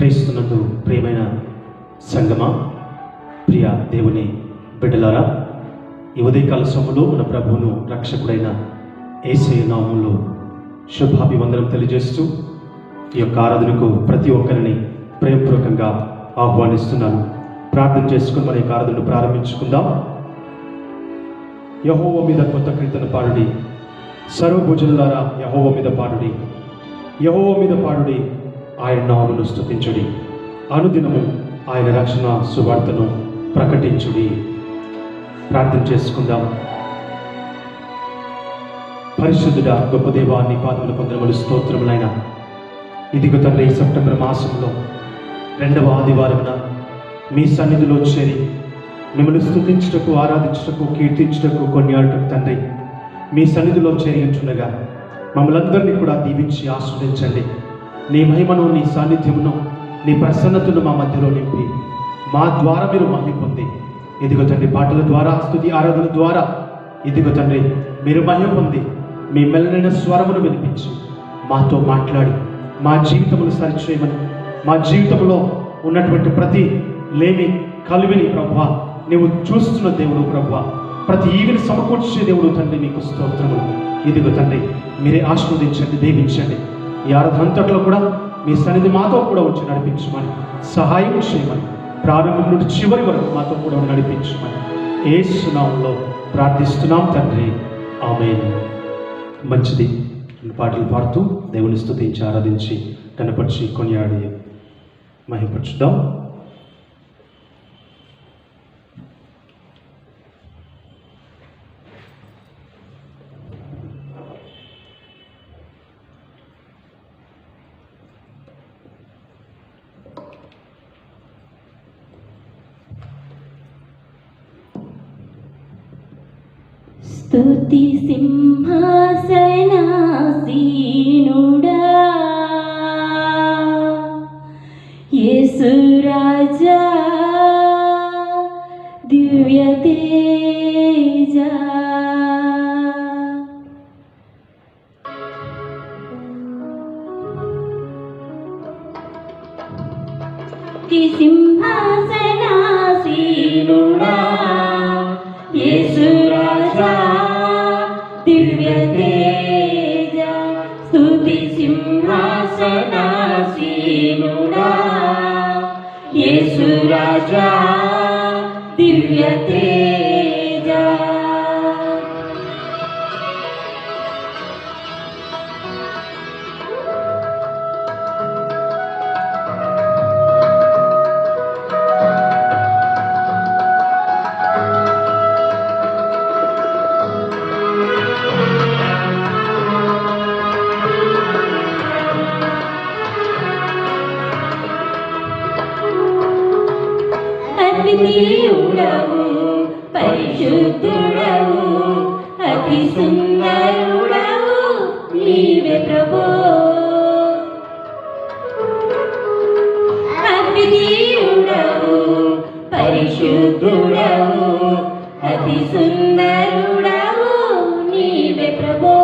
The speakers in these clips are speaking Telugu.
క్రీస్తునందు ప్రియమైన సంగమా, ప్రియ దేవుని బిడ్డలారా, ఈ ఉదయకాల సమయంలో మన ప్రభువును రక్షకుడైన యేసయ్య నామములో శుభాభివందనం తెలియజేస్తూ ఈ యొక్క ఆరాధనకు ప్రతి ఒక్కరిని ప్రేమపూర్వకంగా ఆహ్వానిస్తున్నాను. ప్రార్థన చేసుకుని మన యొక్క ఆరాధనను ప్రారంభించుకుందాం. యెహోవా మీద కొత్త కీర్తన పాడుడి, సర్వభుజనులారా యెహోవా మీద పాడుడి, యెహోవా మీద పాడుడి, ఆయన నామమును స్తుతించుడి, అనుదినము ఆయన రక్షణ సువార్తను ప్రకటించుడి. ప్రార్థన చేసుకుందాం. పరిశుద్ధుడా, గొప్ప దేవా, నీ పాదముల కొందరములు స్తోత్రములైన ఇదిగో తండ్రి, సెప్టెంబర్ మాసంలో 2వ ఆదివారమున మీ సన్నిధిలో చేరి మిమ్మల్ని స్తుతించుటకు, ఆరాధించుటకు, కీర్తించుటకు, కొనియాడుటకు తండ్రి మీ సన్నిధిలో చేరి ఉంచుండగా మమ్మల్ని అందరినీ కూడా దీవించి ఆస్వాదించండి. నీ మహిమను, నీ సాన్నిధ్యమును, నీ ప్రసన్నతను మా మధ్యలో నింపి మా ద్వారా మీరు మహిమ పొంది ఇదిగో తండ్రి పాటల ద్వారా, స్తుతి ఆరాధన ద్వారా ఇదిగో తండ్రి మీరు మహిమ పొంది మీ మెల్లనైన స్వరమును వినిపించి మాతో మాట్లాడి మా జీవితమును సరిచేయమని, మా జీవితంలో ఉన్నటువంటి ప్రతి లేమి కలివిని ప్రభువా నీవు చూస్తున్న దేవుడు ప్రభువా, ప్రతి ఈవిని సమకూర్చే దేవుడు తండ్రి, మీకు స్తోత్రములు. ఇదిగో తండ్రి మీరే ఆశీర్వదించండి, దీవించండి. ఈ ఆరాధన అంతట్లో కూడా మీ సన్నిధి మాతో కూడా వచ్చి నడిపించమని, సహాయం చేయమని, ప్రారంభం నుండి చివరి వరకు మాతో కూడా నడిపించమని యేసు నామములో ప్రార్థిస్తున్నాం తండ్రి, ఆమేన్. మంచిది. పాటలు పాడుతూ దేవుని స్తుతించి, ఆరాధించి, కనపరిచి, కొనియాడి మహిమపరచుదాం. స్తుతి సింహాసనాసీనుడా, యేసు రాజా, దివ్య తేజా, స్తుతి సింహాసనాసీనుడా, యేసు రాజా, దివ్య తేజా, స్తుతి సింహాసనాసీనుడా, యేసు రాజా, దివ్య తేజా. అద్వితీయుడవు, పరిశుద్ధుడవు, అతి సుందరుడవు నీవే ప్రభో. అద్వితీయుడవు, పరిశుద్ధుడవు, అతి సుందరుడవు నీవే ప్రభో.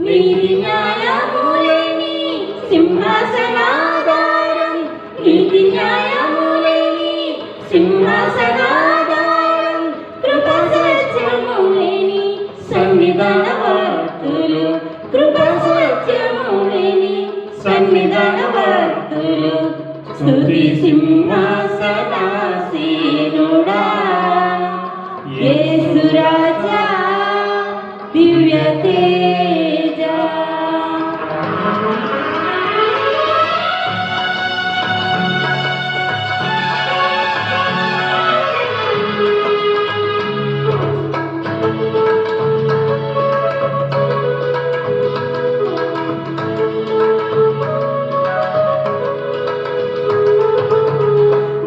నీతి న్యాయములేని సింహాసనాధారం, నీతి న్యాయములేని సింహాసనాధారం, కృపా సత్యములేని సన్నిధానవర్తులు, కృపా సత్యములేని సన్నిధానవర్తులు, స్తుతి సింహాసనాసీనుడా, యేసు రాజా, దివ్య తేజా.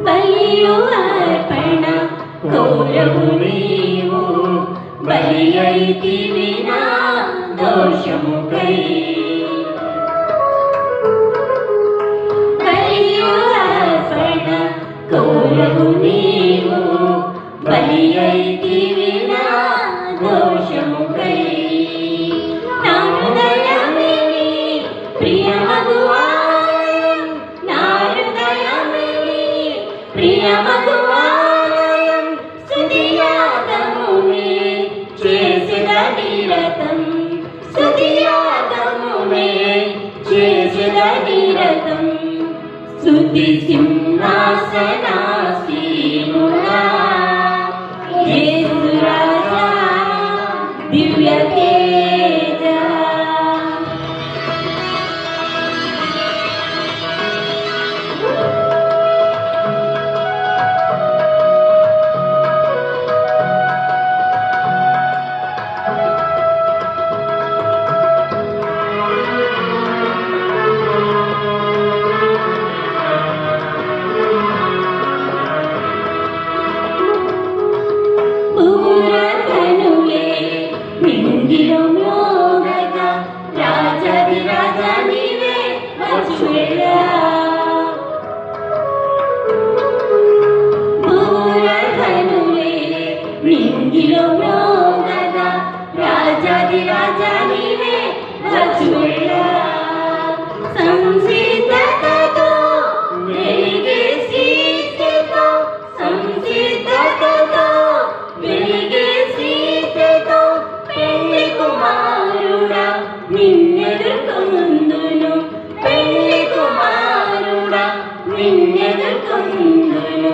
బలియు అర్పణ కోరవు నీవు, బలి అయితివి నా దోషముకై. బలియు అర్పణ కోరవు నీవు, బలి అయితివి నా దోషముకై. నా హృదయమే ప్రియమగువా, నా నిరతం స్తుతి సింహాసనాసీనుడా యేసు రాజా దివ్య తేజ పూరకనులే నింగిలో మ్రోగగా రాజాది రాజా నీవే వచ్చువేళ పూరకనులే నింగిలో మ్రోగగా రాజాది రాజా నీవే వచ్చువేళ సంసిద్ధతతో వెలిగే సీతతో సంసిద్ధతతో వెలిగే సీతతో పెళ్లి కుమారుడా నిన్నెదుర్కొందును పెళ్లి కుమారుడా నిన్నెదుర్కొందును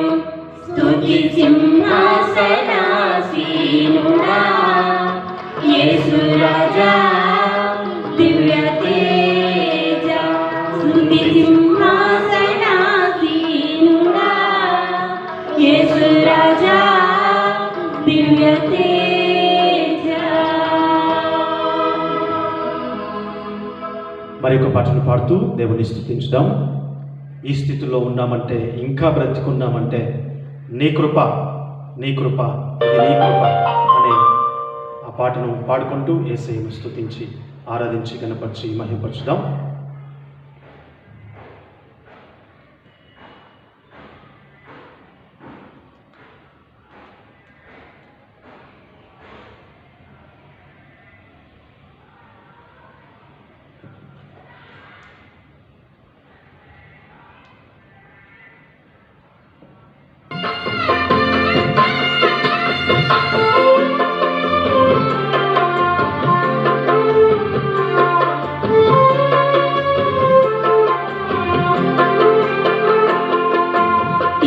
స్తుతి సింహాసనాసీనుడా యేసు రాజా దివ్య తేజ స్తుతి సింహాసనాసీనుడా యేసు రాజా దివ్య తేజ. మరి ఒక పాటను పాడుతూ దేవుని స్తుతించుదాం. ఈ స్థితిలో ఉన్నామంటే, ఇంకా బ్రతికున్నామంటే నీ కృప, నీ కృప, ఇది నీ కృప అనే ఆ పాటను పాడుకుంటూ యేసయ్యను స్తుతించి ఆరాధించి గణపరిచి మహిమపరచుదాం.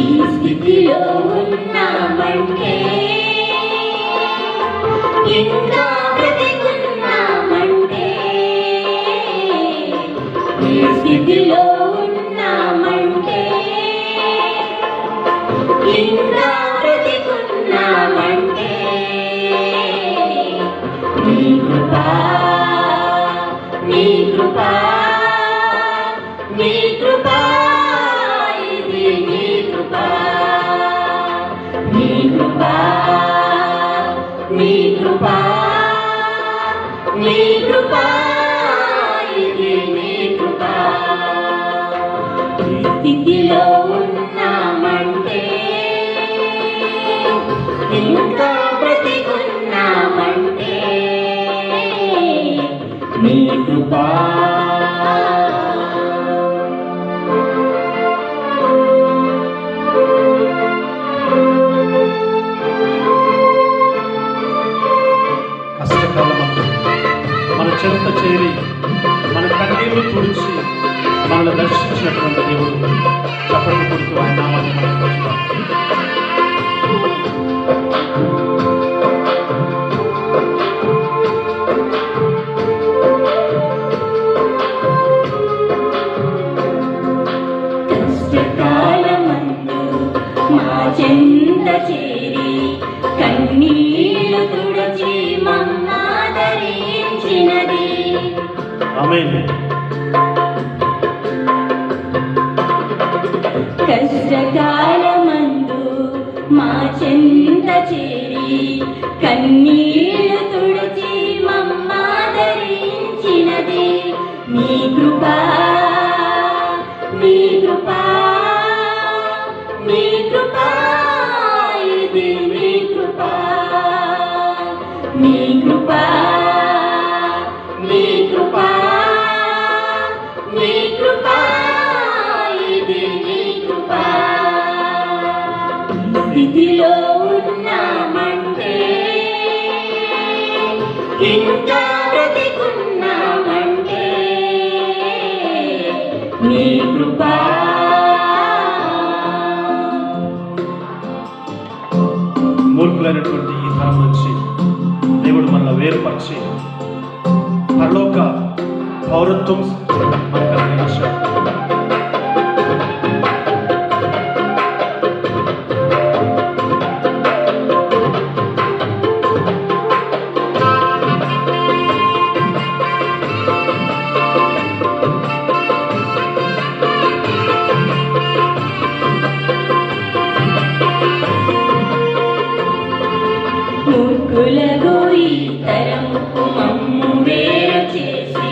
ఈ స్థితిలో ఉన్నామంటే ఇంకా బ్రతికున్నామంటే ఈ స్థితిలో ఉన్నామంటే ఇంకా బ్రతికున్నామంటే నీ కృపా నీ కృపా నీ కృపా ఇది నీ కృపా నీ కృపా నీ కృపా నీ కృపా ఇది నీ కృపా ఈ స్థితిలో ఉన్నామంటే ఇంకా బ్రతికున్నామంటే నీ కృపా కష్టకాలమందు మన చెంత చేరి మన కన్నీళ్లు తుడిచి మనల్ని దర్శించినటువంటి దేవుడు చప్పట్లు కొడుతూ ఆయన నామాన్ని మనం కొలుద్దాం. కష్టకాలమందు మా చెంత చేరి కన్నీళ్లు తుడిచి మమ్మాదరించినది ఆమేన్. కష్టకాలమందు మా చెంత చేరి కన్నీళ్లు తుడిచి మమ్మాదరించినది నీ కృపా నీ కృపా నీ కృపా ఇది నీ కృపా నీ కృపా నీ కృపా నీ కృపా ఇది నీ కృపా స్థితిలో ఉన్నామంటే ఇంకా బ్రతికున్నామంటే నీ కృపా మూర్ఖులైనటువంటి ఈ తరం నుంచి దేవుడు మనల్ని వేరుపరిచి పరలోక పౌరత్వం మనకు అనుగ్రహించాడు. మూర్ఖులకు ఈ తరముకు మమ్ము వేరు చేసి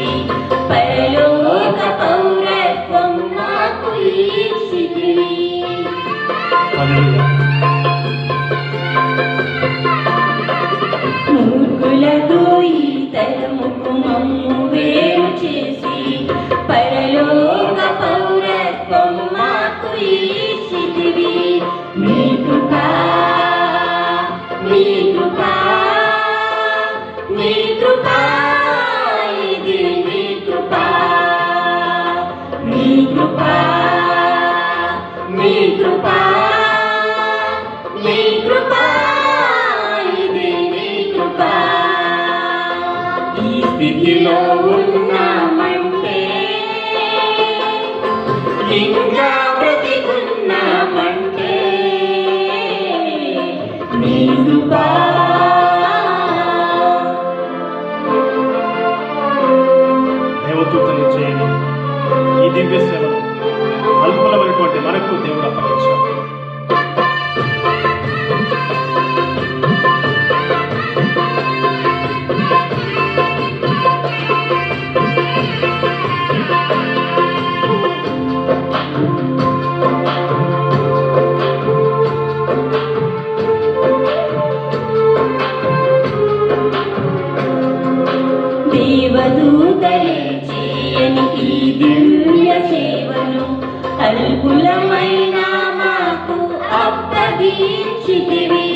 పరలోక పౌరత్వం నాకు ఇచ్చితివి. హల్లెలూయా. మూర్ఖులకు ఈ తరముకు మమ్ము వేరు చేసి పరలోక పౌరత్వం మాకు ఇచ్చితివి. నీ కృపా నీ కృపా నీ కృపా ఇది నీ కృపా నీ కృపా నీ కృపా నీ కృపా ఇది నీ కృపా. ఈ స్థితిలో ఉన్నామంటే ఇంకా బ్రతికున్నామంటే నీ కృపా. దేవదూతలు చేయని ఈ దివ్య సేవను అల్పులమైనటువంటి మనకు దేవుడు అప్పగించాడు. దేవదూతలే చేయని ఈ దివ్య సేవను అల్పులమైన మాకు అప్పగించితివి.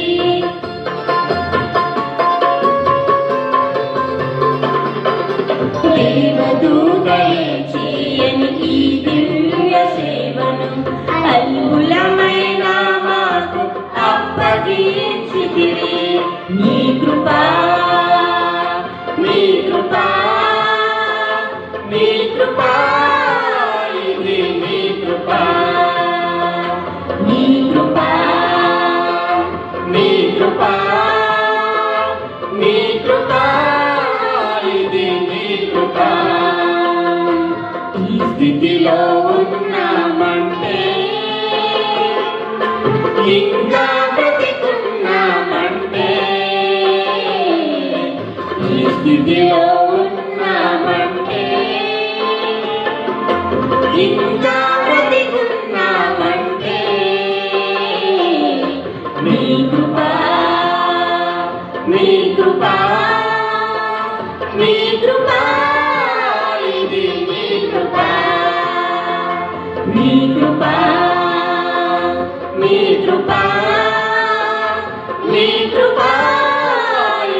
దేవదూతలే చేయని ఈ దివ్య సేవను అల్పులమైన మాకు అప్పగించితివి. నీ కృపా నీ కృపా నీ కృపా ఇది నీ కృపా నీ కృపా నీ కృపా నీ కృపా ఇది నీ కృపా. ఈ స్థితిలో ఉన్నామంటే ఇంకా బ్రతికున్నామంటే ఈ స్థితిలో ఉన్నామంటే ఇంకా బ్రతికున్నామంటే నీ కృపా నీ కృపా నీ కృపా ఇది నీ కృపా నీ కృపా నీ కృపా నీ కృపా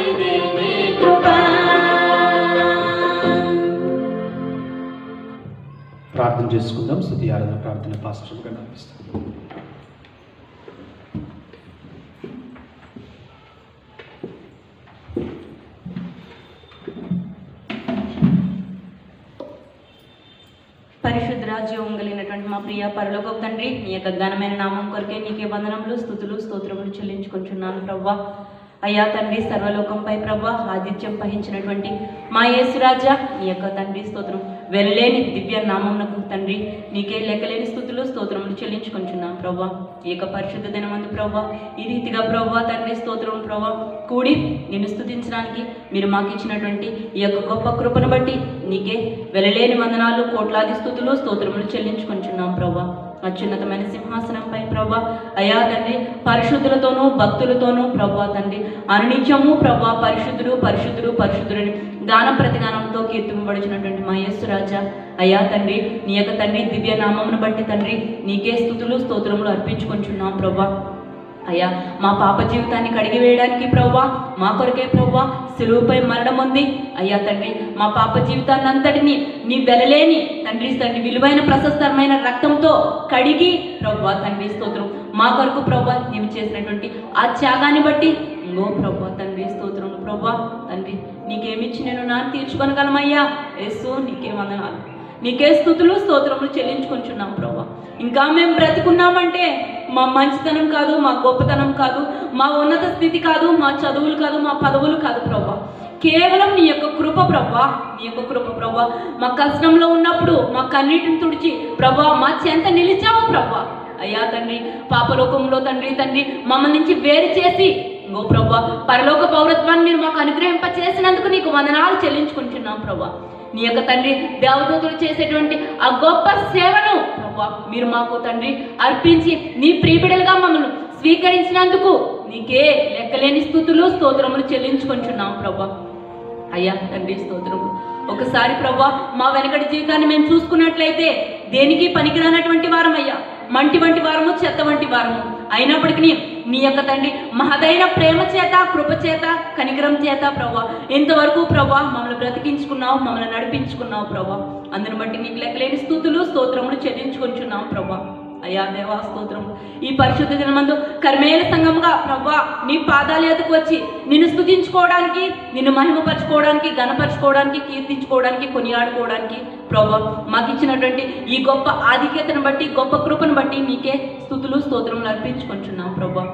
ఇది నీ కృపా. ప్రార్థన చేసుకుందాం. స్తుతి ఆరాధన ప్రార్థన పాస్టర్గా నడిపిస్తాం. పరిశుద్ధ రాజ్యం కలిగినటువంటి మా ప్రియ పరలోకపు తండ్రి, నీ యొక్క ఘనమైన నామం కొరకే నీకే వందనములు స్తుతులు స్తోత్రములు చెల్లించుకుంటున్నాను ప్రవ్వా. అయ్యా తండ్రి, సర్వలోకంపై ప్రభా ఆతిథ్యం వహించినటువంటి మా యేసురాజా, నీ యొక్క తండ్రి స్తోత్రం వెళ్ళలేని దివ్య నామమునకు తండ్రి నీకే లెక్కలేని స్తుతులు స్తోత్రములు చెల్లించుకుంటున్నాం ప్రభా. ఈ యొక్క పరిశుద్ధ దినమందు ప్రభా ఈ రీతిగా ప్రభా తండ్రి స్తోత్రం ప్రభా కూడి నిన్ను స్తుతించడానికి మీరు మాకు ఇచ్చినటువంటి ఈ యొక్క గొప్ప కృపను బట్టి నీకే వెళ్ళలేని వందనాలు కోట్లాది స్తుతులు స్తోత్రములు చెల్లించుకుంటున్నాం ప్రభా. అత్యున్నతమైన సింహాసనంపై ప్రభా అయా తండ్రి పరిశుద్ధులతోనూ భక్తులతోనూ ప్రభా తండ్రి అనునిత్యము ప్రభా పరిశుద్ధుడు పరిశుద్ధుడు పరిశుద్ధుడని గాన ప్రతిగానంతో కీర్తింపబడిచినటువంటి మా యేసు రాజా అయా తండ్రి నీ యొక్క తండ్రి దివ్య నామమును బట్టి తండ్రి నీకే స్తుతులు స్తోత్రములు అర్పించుకుంటున్నాం ప్రభా. అయ్యా మా పాప జీవితాన్ని కడిగి వేయడానికి ప్రవ్వా మా కొరకే ప్రవ్వా సులువుపై మరణం ఉంది. అయ్యా తండ్రి మా పాప జీవితాన్ని అంతటిని నీ వెలలేని తండ్రి విలువైన ప్రశస్తమైన రక్తంతో కడిగి ప్రవ్వా తండ్రి స్తోత్రం మా కొరకు ప్రవ్వా నీవు చేసినటువంటి ఆ త్యాగాన్ని బట్టి ఇంకో ప్రవ్వా తండ్రి స్తోత్రం ప్రవ్వా తండ్రి నీకేమిచ్చి నేను నా తీర్చుకొనగలమయ్యా యేసు నీకే వందనాలు, నీకే స్తుతులు స్తోత్రములు చెల్లించుకుంటున్నాం ప్రభా. ఇంకా మేము బ్రతికున్నామంటే మా మంచితనం కాదు, మా గొప్పతనం కాదు, మా ఉన్నత స్థితి కాదు, మా చదువులు కాదు, మా పదవులు కాదు ప్రభా. కేవలం నీ యొక్క కృప ప్రభా, నీ యొక్క కృప ప్రభా. మా కష్టంలో ఉన్నప్పుడు మా కన్నీటిని తుడిచి ప్రభా మా చెంత నిలిచావు ప్రభా. అయ్యా తండ్రి పాపలోకంలో తండ్రి మమ్మల్ని నుంచి వేరు చేసి ఇంకో ప్రభా పరలోక పౌరత్వాన్ని మీరు మాకు అనుగ్రహింప చేసినందుకు నీకు వందనాలు చెల్లించుకుంటున్నాం ప్రభా. నీ యొక్క తండ్రి దేవదూతలు చేసేటువంటి ఆ గొప్ప సేవను ప్రభా మీరు మాకు తండ్రి అర్పించి నీ ప్రియబిడలుగా మమ్మల్ని స్వీకరించినందుకు నీకే లెక్కలేని స్తుతులు స్తోత్రములు చెల్లించుకుంటున్నాం ప్రభా. అయ్యా తండ్రి స్తోత్రములు. ఒకసారి ప్రభా మా వెనకటి జీవితాన్ని మేము చూసుకున్నట్లయితే దేనికి పనికిరానటువంటి వారం అయ్యా, మంటి వంటి వారము, చెత్త వంటి వారము. అయినప్పటికీ నీ యొక్క తండ్రి మహదైన ప్రేమ చేత, కృప చేత, కనికరం చేత ప్రభా ఇంతవరకు ప్రభా మమ్మల్ని బ్రతికించుకున్నావు, మమ్మల్ని నడిపించుకున్నావు ప్రభా. అందుని బట్టి నీకు లెక్కలేని స్తుతులు స్తోత్రములు చెల్లించుకుంటున్నావు ప్రభా. అయ్యా దేవా స్తోత్రం. ఈ పరిశుద్ధ దినమందు కర్మేల సంఘముగా ప్రభా నీ పాదాల ఎదుకు వచ్చి నిన్ను స్తుతించుకోవడానికి, నిన్ను మహిమపరచుకోవడానికి, ఘనపరచుకోవడానికి, కీర్తించుకోవడానికి, కొనియాడుకోవడానికి ప్రభా మాకు ఇచ్చినటువంటి ఈ గొప్ప ఆధిక్యతను బట్టి, గొప్ప కృపను బట్టి నీకే స్తుతులు స్తోత్రములు అర్పించుకుంటున్నాం ప్రభా.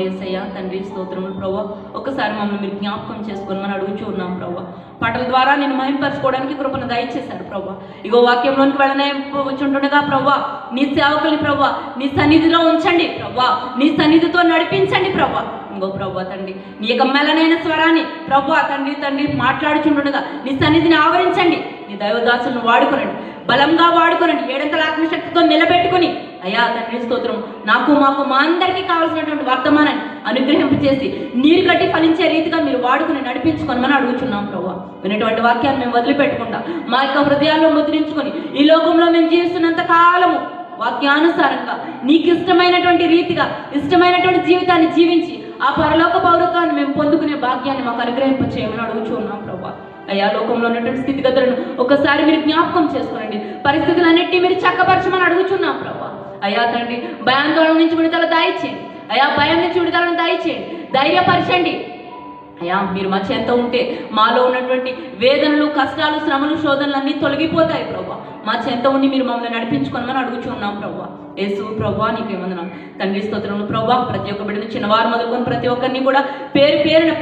యేసయ్యా తండ్రి స్తోత్రములు ప్రభా. ఒకసారి మమ్మల్ని మీరు జ్ఞాపకం చేసుకొని మనం అడుగుచూ ఉన్నాం ప్రభా. పాటల ద్వారా నేను మహింపరచుకోవడానికి కృపను దయచేశారు ప్రభా. ఇగో వాక్యంలోనికి వెళ్ళనే వచ్చుంటుండగా ప్రభా నీ సేవకుల్ని ప్రభా నీ సన్నిధిలో ఉంచండి ప్రభా, నీ సన్నిధితో నడిపించండి ప్రభా. ఇంకో ప్రభా తండ్రి నీ యొక్క మెలనైన స్వరాన్ని ప్రభా తండ్రి మాట్లాడుచుంటుండగా నీ సన్నిధిని ఆవరించండి. నీ దైవదాసులను వాడుకోనండి, బలంగా వాడుకోనండి, ఏడంతల ఆత్మశక్తితో నిలబెట్టుకుని అయ్యా తండ్రి స్తోత్రం మాకు మా అందరికీ కావాల్సినటువంటి వర్తమానాన్ని అనుగ్రహింపు చేసి నీరు కట్టి ఫలించే రీతిగా మీరు వాడుకుని నడిపించుకోమని అడుగుతున్నాం ప్రభా. వినేటువంటి వాక్యాన్ని మేము వదిలిపెట్టకుండా మా యొక్క హృదయాల్లో ముద్రించుకొని ఈ లోకంలో మేము జీవిస్తున్నంత కాలము వాక్యానుసారంగా నీకు ఇష్టమైనటువంటి రీతిగా ఇష్టమైనటువంటి జీవితాన్ని జీవించి ఆ పరలోక పౌరత్వాన్ని మేము పొందుకునే భాగ్యాన్ని మాకు అనుగ్రహింప చేయమని అడుగుతున్నాం ప్రభా. అయ్యా లోకంలో ఉన్నటువంటి స్థితిగతులను ఒకసారి మీరు జ్ఞాపకం చేసుకోనండి, పరిస్థితులన్నిటినీ మీరు చక్కపరచమని అడుగుతున్నాం ప్రభా. అయ్యా తండ్రి భయాందోళన నుంచి విడుదల దయచేయండి, అయ్యా భయం నుంచి విడుదలను దయచేయండి, ధైర్యపరచండి. అయ్యా మీరు మా చెంత ఉంటే మాలో ఉన్నటువంటి వేదనలు, కష్టాలు, శ్రమలు, శోధనలు అన్నీ తొలగిపోతాయి ప్రభా. మా చెంత ఉండి మీరు మమ్మల్ని నడిపించుకోమని అడుగుచున్నాం ప్రభా. యేసు ప్రభా నీకేమందనాం తండ్రి స్తోత్రములు ప్రభా. ప్రతి ఒక్క బిడ్డను చిన్నవారు మొదలుకొని ప్రతి ఒక్కరిని కూడా పేరు పేరున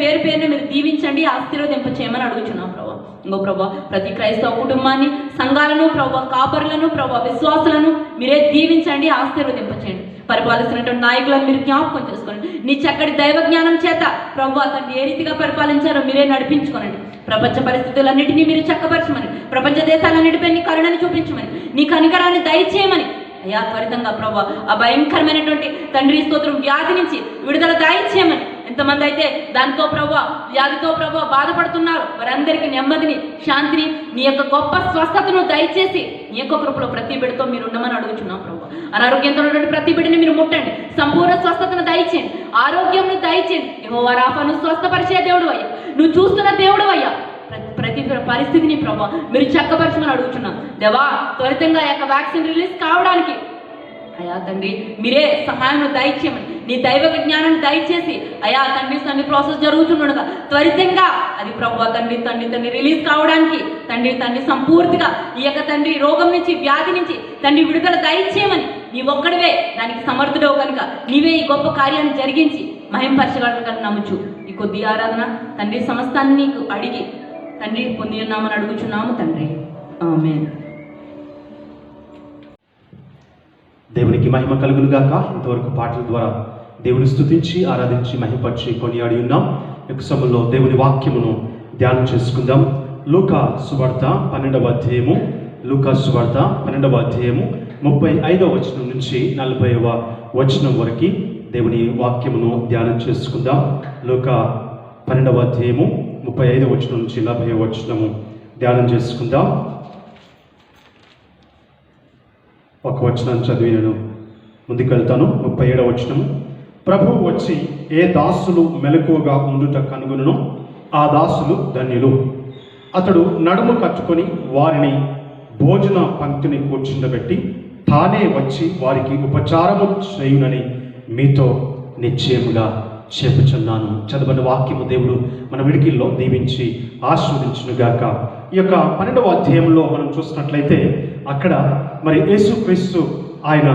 మీరు దీవించండి, ఆశీర్వదింప చేయమని అడుగుచున్నాం ప్రభా. ఇంకో ప్రభా ప్రతి క్రైస్తవ కుటుంబాన్ని, సంఘాలను ప్రభా, కాపరులను ప్రభా, విశ్వాసులను మీరే దీవించండి, ఆశీర్వదింపచేయండి. పరిపాలిస్తున్నటువంటి నాయకులను మీరు జ్ఞాపకం చేసుకోండి. నీ చక్కటి దైవ జ్ఞానం చేత ప్రభా తండ్రి ఏ రీతిగా పరిపాలించారో మీరే నడిపించుకోనండి. ప్రపంచ పరిస్థితులన్నిటినీ మీరు చక్కపరచమని, ప్రపంచ దేశాలన్నిటిపై నీ కరుణని చూపించమని, నీ కనికరాన్ని దయచేయమని అయ్యా త్వరితంగా ప్రభా ఆ భయంకరమైనటువంటి తండ్రి స్తోత్రం వ్యాధి నుంచి విడుదల దయచేయమని. ఎంతమంది అయితే దాంతో ప్రభా వ్యాధితో ప్రభా బాధపడుతున్నారు వారందరికీ నెమ్మదిని, శాంతిని, నీ యొక్క గొప్ప స్వస్థతను దయచేసి నీ యొక్క కృపలో ప్రతి బిడ్డతో మీరు ఉండమని అడుగుచున్నాం ప్రభా. అనారోగ్యంతో ఉన్నటువంటి ప్రతి బిడ్డని మీరు ముట్టండి, సంపూర్ణ స్వస్థతను దయచేయండి, ఆరోగ్యంను దయచేయండి. యెహోవా రాఫాను స్వస్థపరిచే దేవుడు అయ్యా, నువ్వు చూస్తున్న దేవుడు అయ్యా. ప్రతి పరిస్థితిని ప్రభా మీరు చక్కపరచమని అడుగుతున్నాం దేవా. త్వరితంగా ఆ యొక్క వ్యాక్సిన్ రిలీజ్ కావడానికి అయా తండ్రి మీరే సహాయం దయచేయమని, నీ దైవ విజ్ఞానాన్ని దయచేసి అయా తండ్రి ప్రాసెస్ జరుగుతుండగా త్వరితంగా అది ప్రభా తండ్రి రిలీజ్ కావడానికి తండ్రి సంపూర్తిగా ఈ యొక్క తండ్రి రోగం నుంచి, వ్యాధి నుంచి తండ్రి విడుదల దయచేయమని. నీ ఒక్కడివే దానికి సమర్థుడవు కనుక నీవే ఈ గొప్ప కార్యాన్ని జరిగించి మహింపరచగలను కనుక నమ్ముచు ఈ కొద్ది ఆరాధన తండ్రి సమస్తాన్ని నీకు అడిగి తండ్రి పొంది ఉన్నామని అడుగుచున్నాము తండ్రి, ఆమేన్. దేవునికి మహిమ కలుగును గాక. ఇంతవరకు పాటల ద్వారా దేవుని స్తుతించి, ఆరాధించి, మహిమపరిచి కొనియాడి ఉన్నాం. ఈ సమయంలో దేవుని వాక్యమును ధ్యానం చేసుకుందాం. లూకా సువార్త 12వ అధ్యాయము, లూకా సువార్త 12వ అధ్యాయము 35వ వచనం నుంచి 40వ వచనం వరకు దేవుని వాక్యమును ధ్యానం చేసుకుందాం. లూకా 12వ అధ్యాయము 35వ వచనం నుంచి 40వ వచనము ధ్యానం చేసుకుందాం. ఒక వచనం చదివి నేను ముందుకు వెళ్తాను. 37వ వచనము, ప్రభువు వచ్చి ఏ దాసులు మెలకువగా ఉండుట కనుగొనును ఆ దాసులు ధన్యులు. అతడు నడుము కట్టుకొని వారిని భోజన పంక్తిని కూర్చుండబెట్టి తానే వచ్చి వారికి ఉపచారము చేయునని మీతో నిశ్చయముగా చెప్పుచున్నాను. చదవని వాక్యము దేవుడు మన విడికిల్లో దీవించి ఆశీర్వదించునుగాక. ఈ యొక్క 12వ అధ్యాయంలో మనం చూసినట్లయితే అక్కడ మరి యేసుక్రీస్తు ఆయన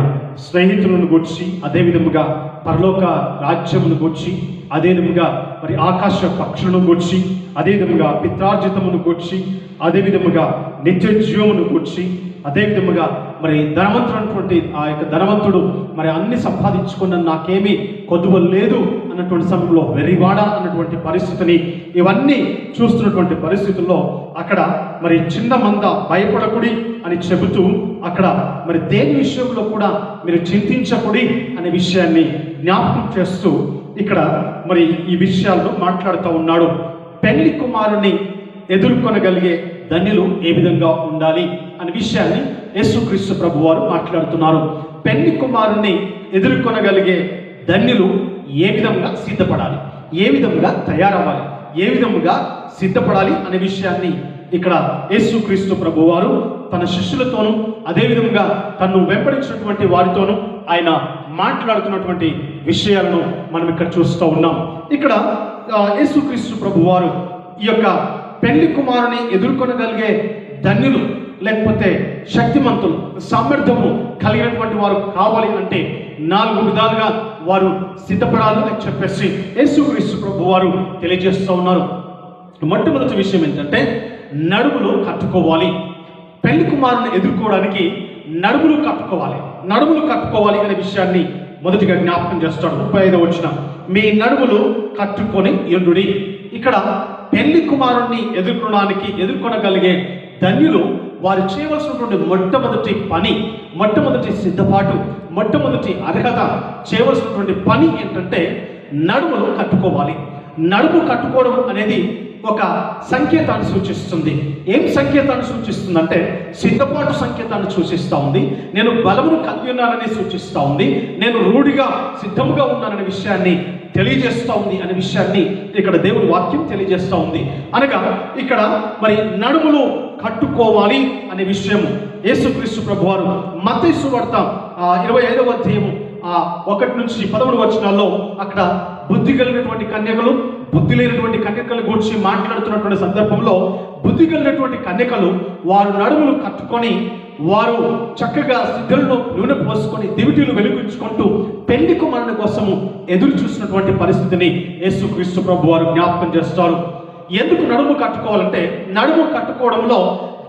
స్నేహితులను గూర్చి, అదే విధముగా పరలోక రాజ్యమును గూర్చి, అదే విధముగా మరి ఆకాశ పక్షులను గూర్చి, అదే విధముగా పిత్రార్జితమును గూర్చి, అదే విధముగా నిత్య జీవమును గూర్చి, అదే విధముగా మరి ధనవంతుడైనటువంటి ఆ యొక్క ధనవంతుడు మరి అన్ని సంపాదించుకున్న నాకేమీ కొదువ లేదు అన్నటువంటి సమయంలో వెరివాడ అన్నటువంటి పరిస్థితిని ఇవన్నీ చూస్తున్నటువంటి పరిస్థితుల్లో అక్కడ మరి చిన్న మంద భయపడకుడి అని చెబుతూ అక్కడ మరి దేని విషయంలో కూడా మీరు చింతించకుడి అనే విషయాన్ని జ్ఞాపకం చేస్తూ ఇక్కడ మరి ఈ విషయాల్లో మాట్లాడుతూ ఉన్నాడు. పెళ్లి కుమారుని ఎదుర్కొనగలిగే ధన్యులు ఏ విధంగా ఉండాలి అనే విషయాన్ని యేసుక్రీస్తు ప్రభు వారు మాట్లాడుతున్నారు. పెళ్లి కుమారుని ఎదుర్కొనగలిగే ధన్యులు ఏ విధంగా సిద్ధపడాలి, ఏ విధంగా తయారవ్వాలి, ఏ విధముగా సిద్ధపడాలి అనే విషయాన్ని ఇక్కడ యేసుక్రీస్తు ప్రభు వారు తన శిష్యులతోనూ అదే విధంగా తను వెంబడించినటువంటి వారితోనూ ఆయన మాట్లాడుతున్నటువంటి విషయాలను మనం ఇక్కడ చూస్తూ ఉన్నాం. ఇక్కడ యేసుక్రీస్తు ప్రభు వారు ఈ యొక్క పెళ్లి కుమారుని ఎదుర్కొనగలిగే ధన్యులు లేకపోతే శక్తిమంతులు సామర్థ్యము కలిగినటువంటి వారు కావాలి అంటే 4 విధాలుగా వారు సిద్ధపడాలి అని చెప్పేసి యేసుక్రీస్తు ప్రభు వారు తెలియజేస్తూ ఉన్నారు. మొట్టమొదటి విషయం ఏంటంటే నడుములు కట్టుకోవాలి. పెళ్లి కుమారుని ఎదుర్కోవడానికి నడుములు కట్టుకోవాలి. నడుములు కట్టుకోవాలి అనే విషయాన్ని మొదటిగా జ్ఞాపకం చేస్తాడు. 35వ వచనం, మీ నడుములు కట్టుకొని యుండుడి. ఇక్కడ పెళ్లి కుమారుణ్ణి ఎదుర్కొనగలిగే ధన్యులు వారు చేయవలసినటువంటి మొట్టమొదటి పని, మొట్టమొదటి సిద్ధపాటు, మొట్టమొదటి అర్హత, చేయవలసినటువంటి పని ఏంటంటే నడుములు కట్టుకోవాలి. నడుము కట్టుకోవడం అనేది ఒక సంకేతాన్ని సూచిస్తుంది. ఏం సంకేతాన్ని సూచిస్తుంది అంటే సిద్ధపాటు సంకేతాన్ని సూచిస్తూ ఉంది. నేను బలమును కలిగి ఉన్నానని సూచిస్తూ ఉంది. నేను రూఢిగా సిద్ధముగా ఉన్నాననే విషయాన్ని తెలియజేస్తూ ఉంది అనే విషయాన్ని ఇక్కడ దేవుడి వాక్యం తెలియజేస్తూ ఉంది. అనగా ఇక్కడ మరి నడుములు కట్టుకోవాలి అనే విషయము యేసుక్రీస్తు ప్రభువారు మత్తయి సువార్త 25వ అధ్యాయము 1 నుంచి 11 వచనాల్లో అక్కడ బుద్ధి కలిగినటువంటి కన్యకలు, బుద్ధి లేనటువంటి కన్యకల గురించి మాట్లాడుతున్నటువంటి సందర్భంలో బుద్ధి కలిగినటువంటి కన్యకలు వారు నడుములు కట్టుకొని వారు చక్కగా సిద్ధులను నూనె పోసుకొని దివిటీలు వెలిగించుకుంటూ పెళ్లి కుమారుని కోసము ఎదురు చూసినటువంటి పరిస్థితిని యేసుక్రీస్తు ప్రభు వారు జ్ఞాపకం చేస్తారు. ఎందుకు నడుము కట్టుకోవాలంటే నడుము కట్టుకోవడంలో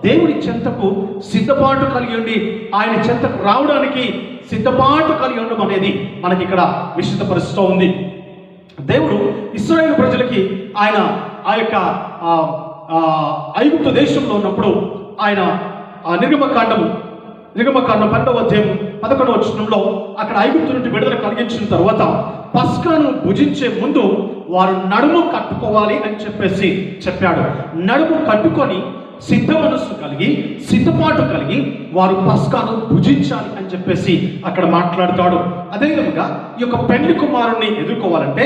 దేవుడి చెంతకు సిద్ధపాటు కలిగి ఉండి ఆయన చెంతకు రావడానికి సిద్ధపాటు కలిగి ఉండడం అనేది మనకి ఇక్కడ విశుద్ధపరుస్తూ ఉంది. దేవుడు ఇశ్రాయేలు ప్రజలకి ఆయన ఆ యొక్క ఐగుప్తు దేశంలో ఉన్నప్పుడు ఆయన నిర్గమకాండం 12వ అధ్యాయం 11వ వచనంలో అక్కడ ఐగుప్తు నుండి విడుదల కలిగించిన తర్వాత పస్కాను భుజించే ముందు వారు నడుము కట్టుకోవాలి అని చెప్పేసి చెప్పాడు. నడుము కట్టుకొని సిద్ధ మనస్సు కలిగి సిద్ధపాటు కలిగి వారు పస్కాను భుజించాలి అని చెప్పేసి అక్కడ మాట్లాడుతాడు. అదేవిధంగా ఈ యొక్క పెళ్లి కుమారుణ్ణి ఎదుర్కోవాలంటే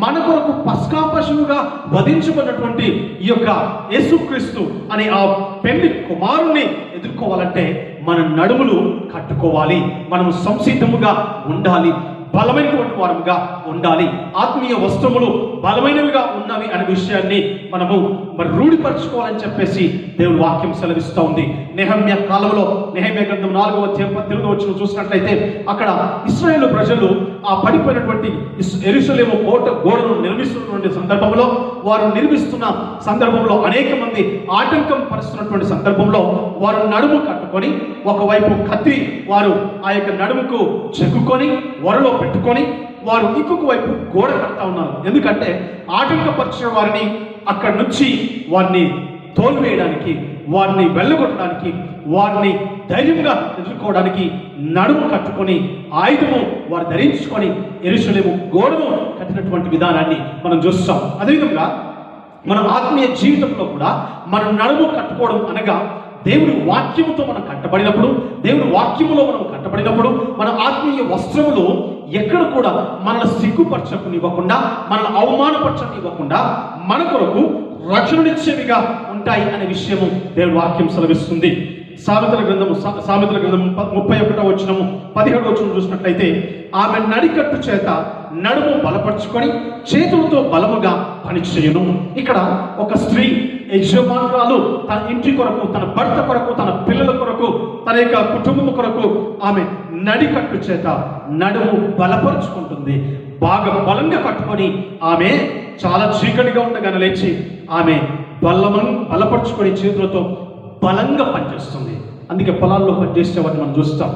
మన కొరకు పస్కా పశువుగా వధించబడినటువంటి ఈ యొక్క యేసుక్రీస్తు అనే ఆ పెళ్లి కుమారుణ్ణి ఎదుర్కోవాలంటే మన నడుములు కట్టుకోవాలి. మనం సంసిద్ధముగా ఉండాలి, బలమైనటువంటి వారముగా ఉండాలి. ఆత్మీయ వస్త్రములు బలమైనవిగా ఉన్నవి అనే విషయాన్ని మనము మరి రూఢిపరచుకోవాలని చెప్పేసి దేవుడు వాక్యం సెలవిస్తూ ఉంది. నెహమ్యా కాలంలో నెహమ్యా గ్రంథం 4వ అధ్యాయం 18వ వచనం చూసినట్లయితే అక్కడ ఇశ్రాయేలు ప్రజలు ఆ పడిపోయినటువంటి యెరూషలేము కోట గోడను నిర్మిస్తున్నటువంటి సందర్భంలో వారు నిర్మిస్తున్న సందర్భంలో అనేక మంది ఆటంకం పరుస్తున్నటువంటి సందర్భంలో వారు నడుము కట్టుకొని ఒకవైపు కత్తి వారు ఆ యొక్క నడుముకు చెక్కుకొని వరలో పెట్టుకొని వారు ఇంకొక వైపు గోడ కడతా ఉన్నారు. ఎందుకంటే ఆటంకపరిచిన వారిని అక్కడి నుంచి వారిని తోలివేయడానికి, వారిని వెళ్ళగొట్టడానికి, వారిని ధైర్యంగా ఎదుర్కోవడానికి నడుము కట్టుకొని ఆయుధము వారు ధరించుకొని యెరూషలేము గోడను కట్టినటువంటి విధానాన్ని మనం చూస్తాం. అదేవిధంగా మన ఆత్మీయ జీవితంలో కూడా మనం నడుము కట్టుకోవడం అనగా దేవుడి వాక్యముతో మనం కట్టబడినప్పుడు, దేవుడి వాక్యములో మనం కట్టబడినప్పుడు, మన ఆత్మీయ వస్త్రములు ఎక్కడ కూడా మనల్ని సిగ్గుపరచనివ్వకుండా, మనల్ని అవమానపరచనివ్వకుండా మన కొరకు రక్షణనిచ్చేవిగా ఉంటాయి అనే విషయము దేవుడి వాక్యం సెలవిస్తుంది. సామెతల గ్రంథము 31వ వచనము 17వ వచనం చూసినట్లయితే, ఆమె నడికట్టు చేత నడుము బలపరుచుకొని చేతులతో బలముగా పనిచేయును. ఇక్కడ ఒక స్త్రీ యజమానురాలు తన ఇంటి కొరకు, తన భర్త కొరకు, తన పిల్లల కొరకు, తన యొక్క కుటుంబం కొరకు ఆమె నడికట్టు చేత నడుము బలపరుచుకుంటుంది. బాగా బలంగా కట్టుకొని ఆమె చాలా చీకటిగా ఉండగానే లేచి ఆమె బలపరుచుకొని చేతులతో బలంగా పనిచేస్తుంది. అందుకే పొలాల్లో పనిచేసే వారిని మనం చూస్తాం,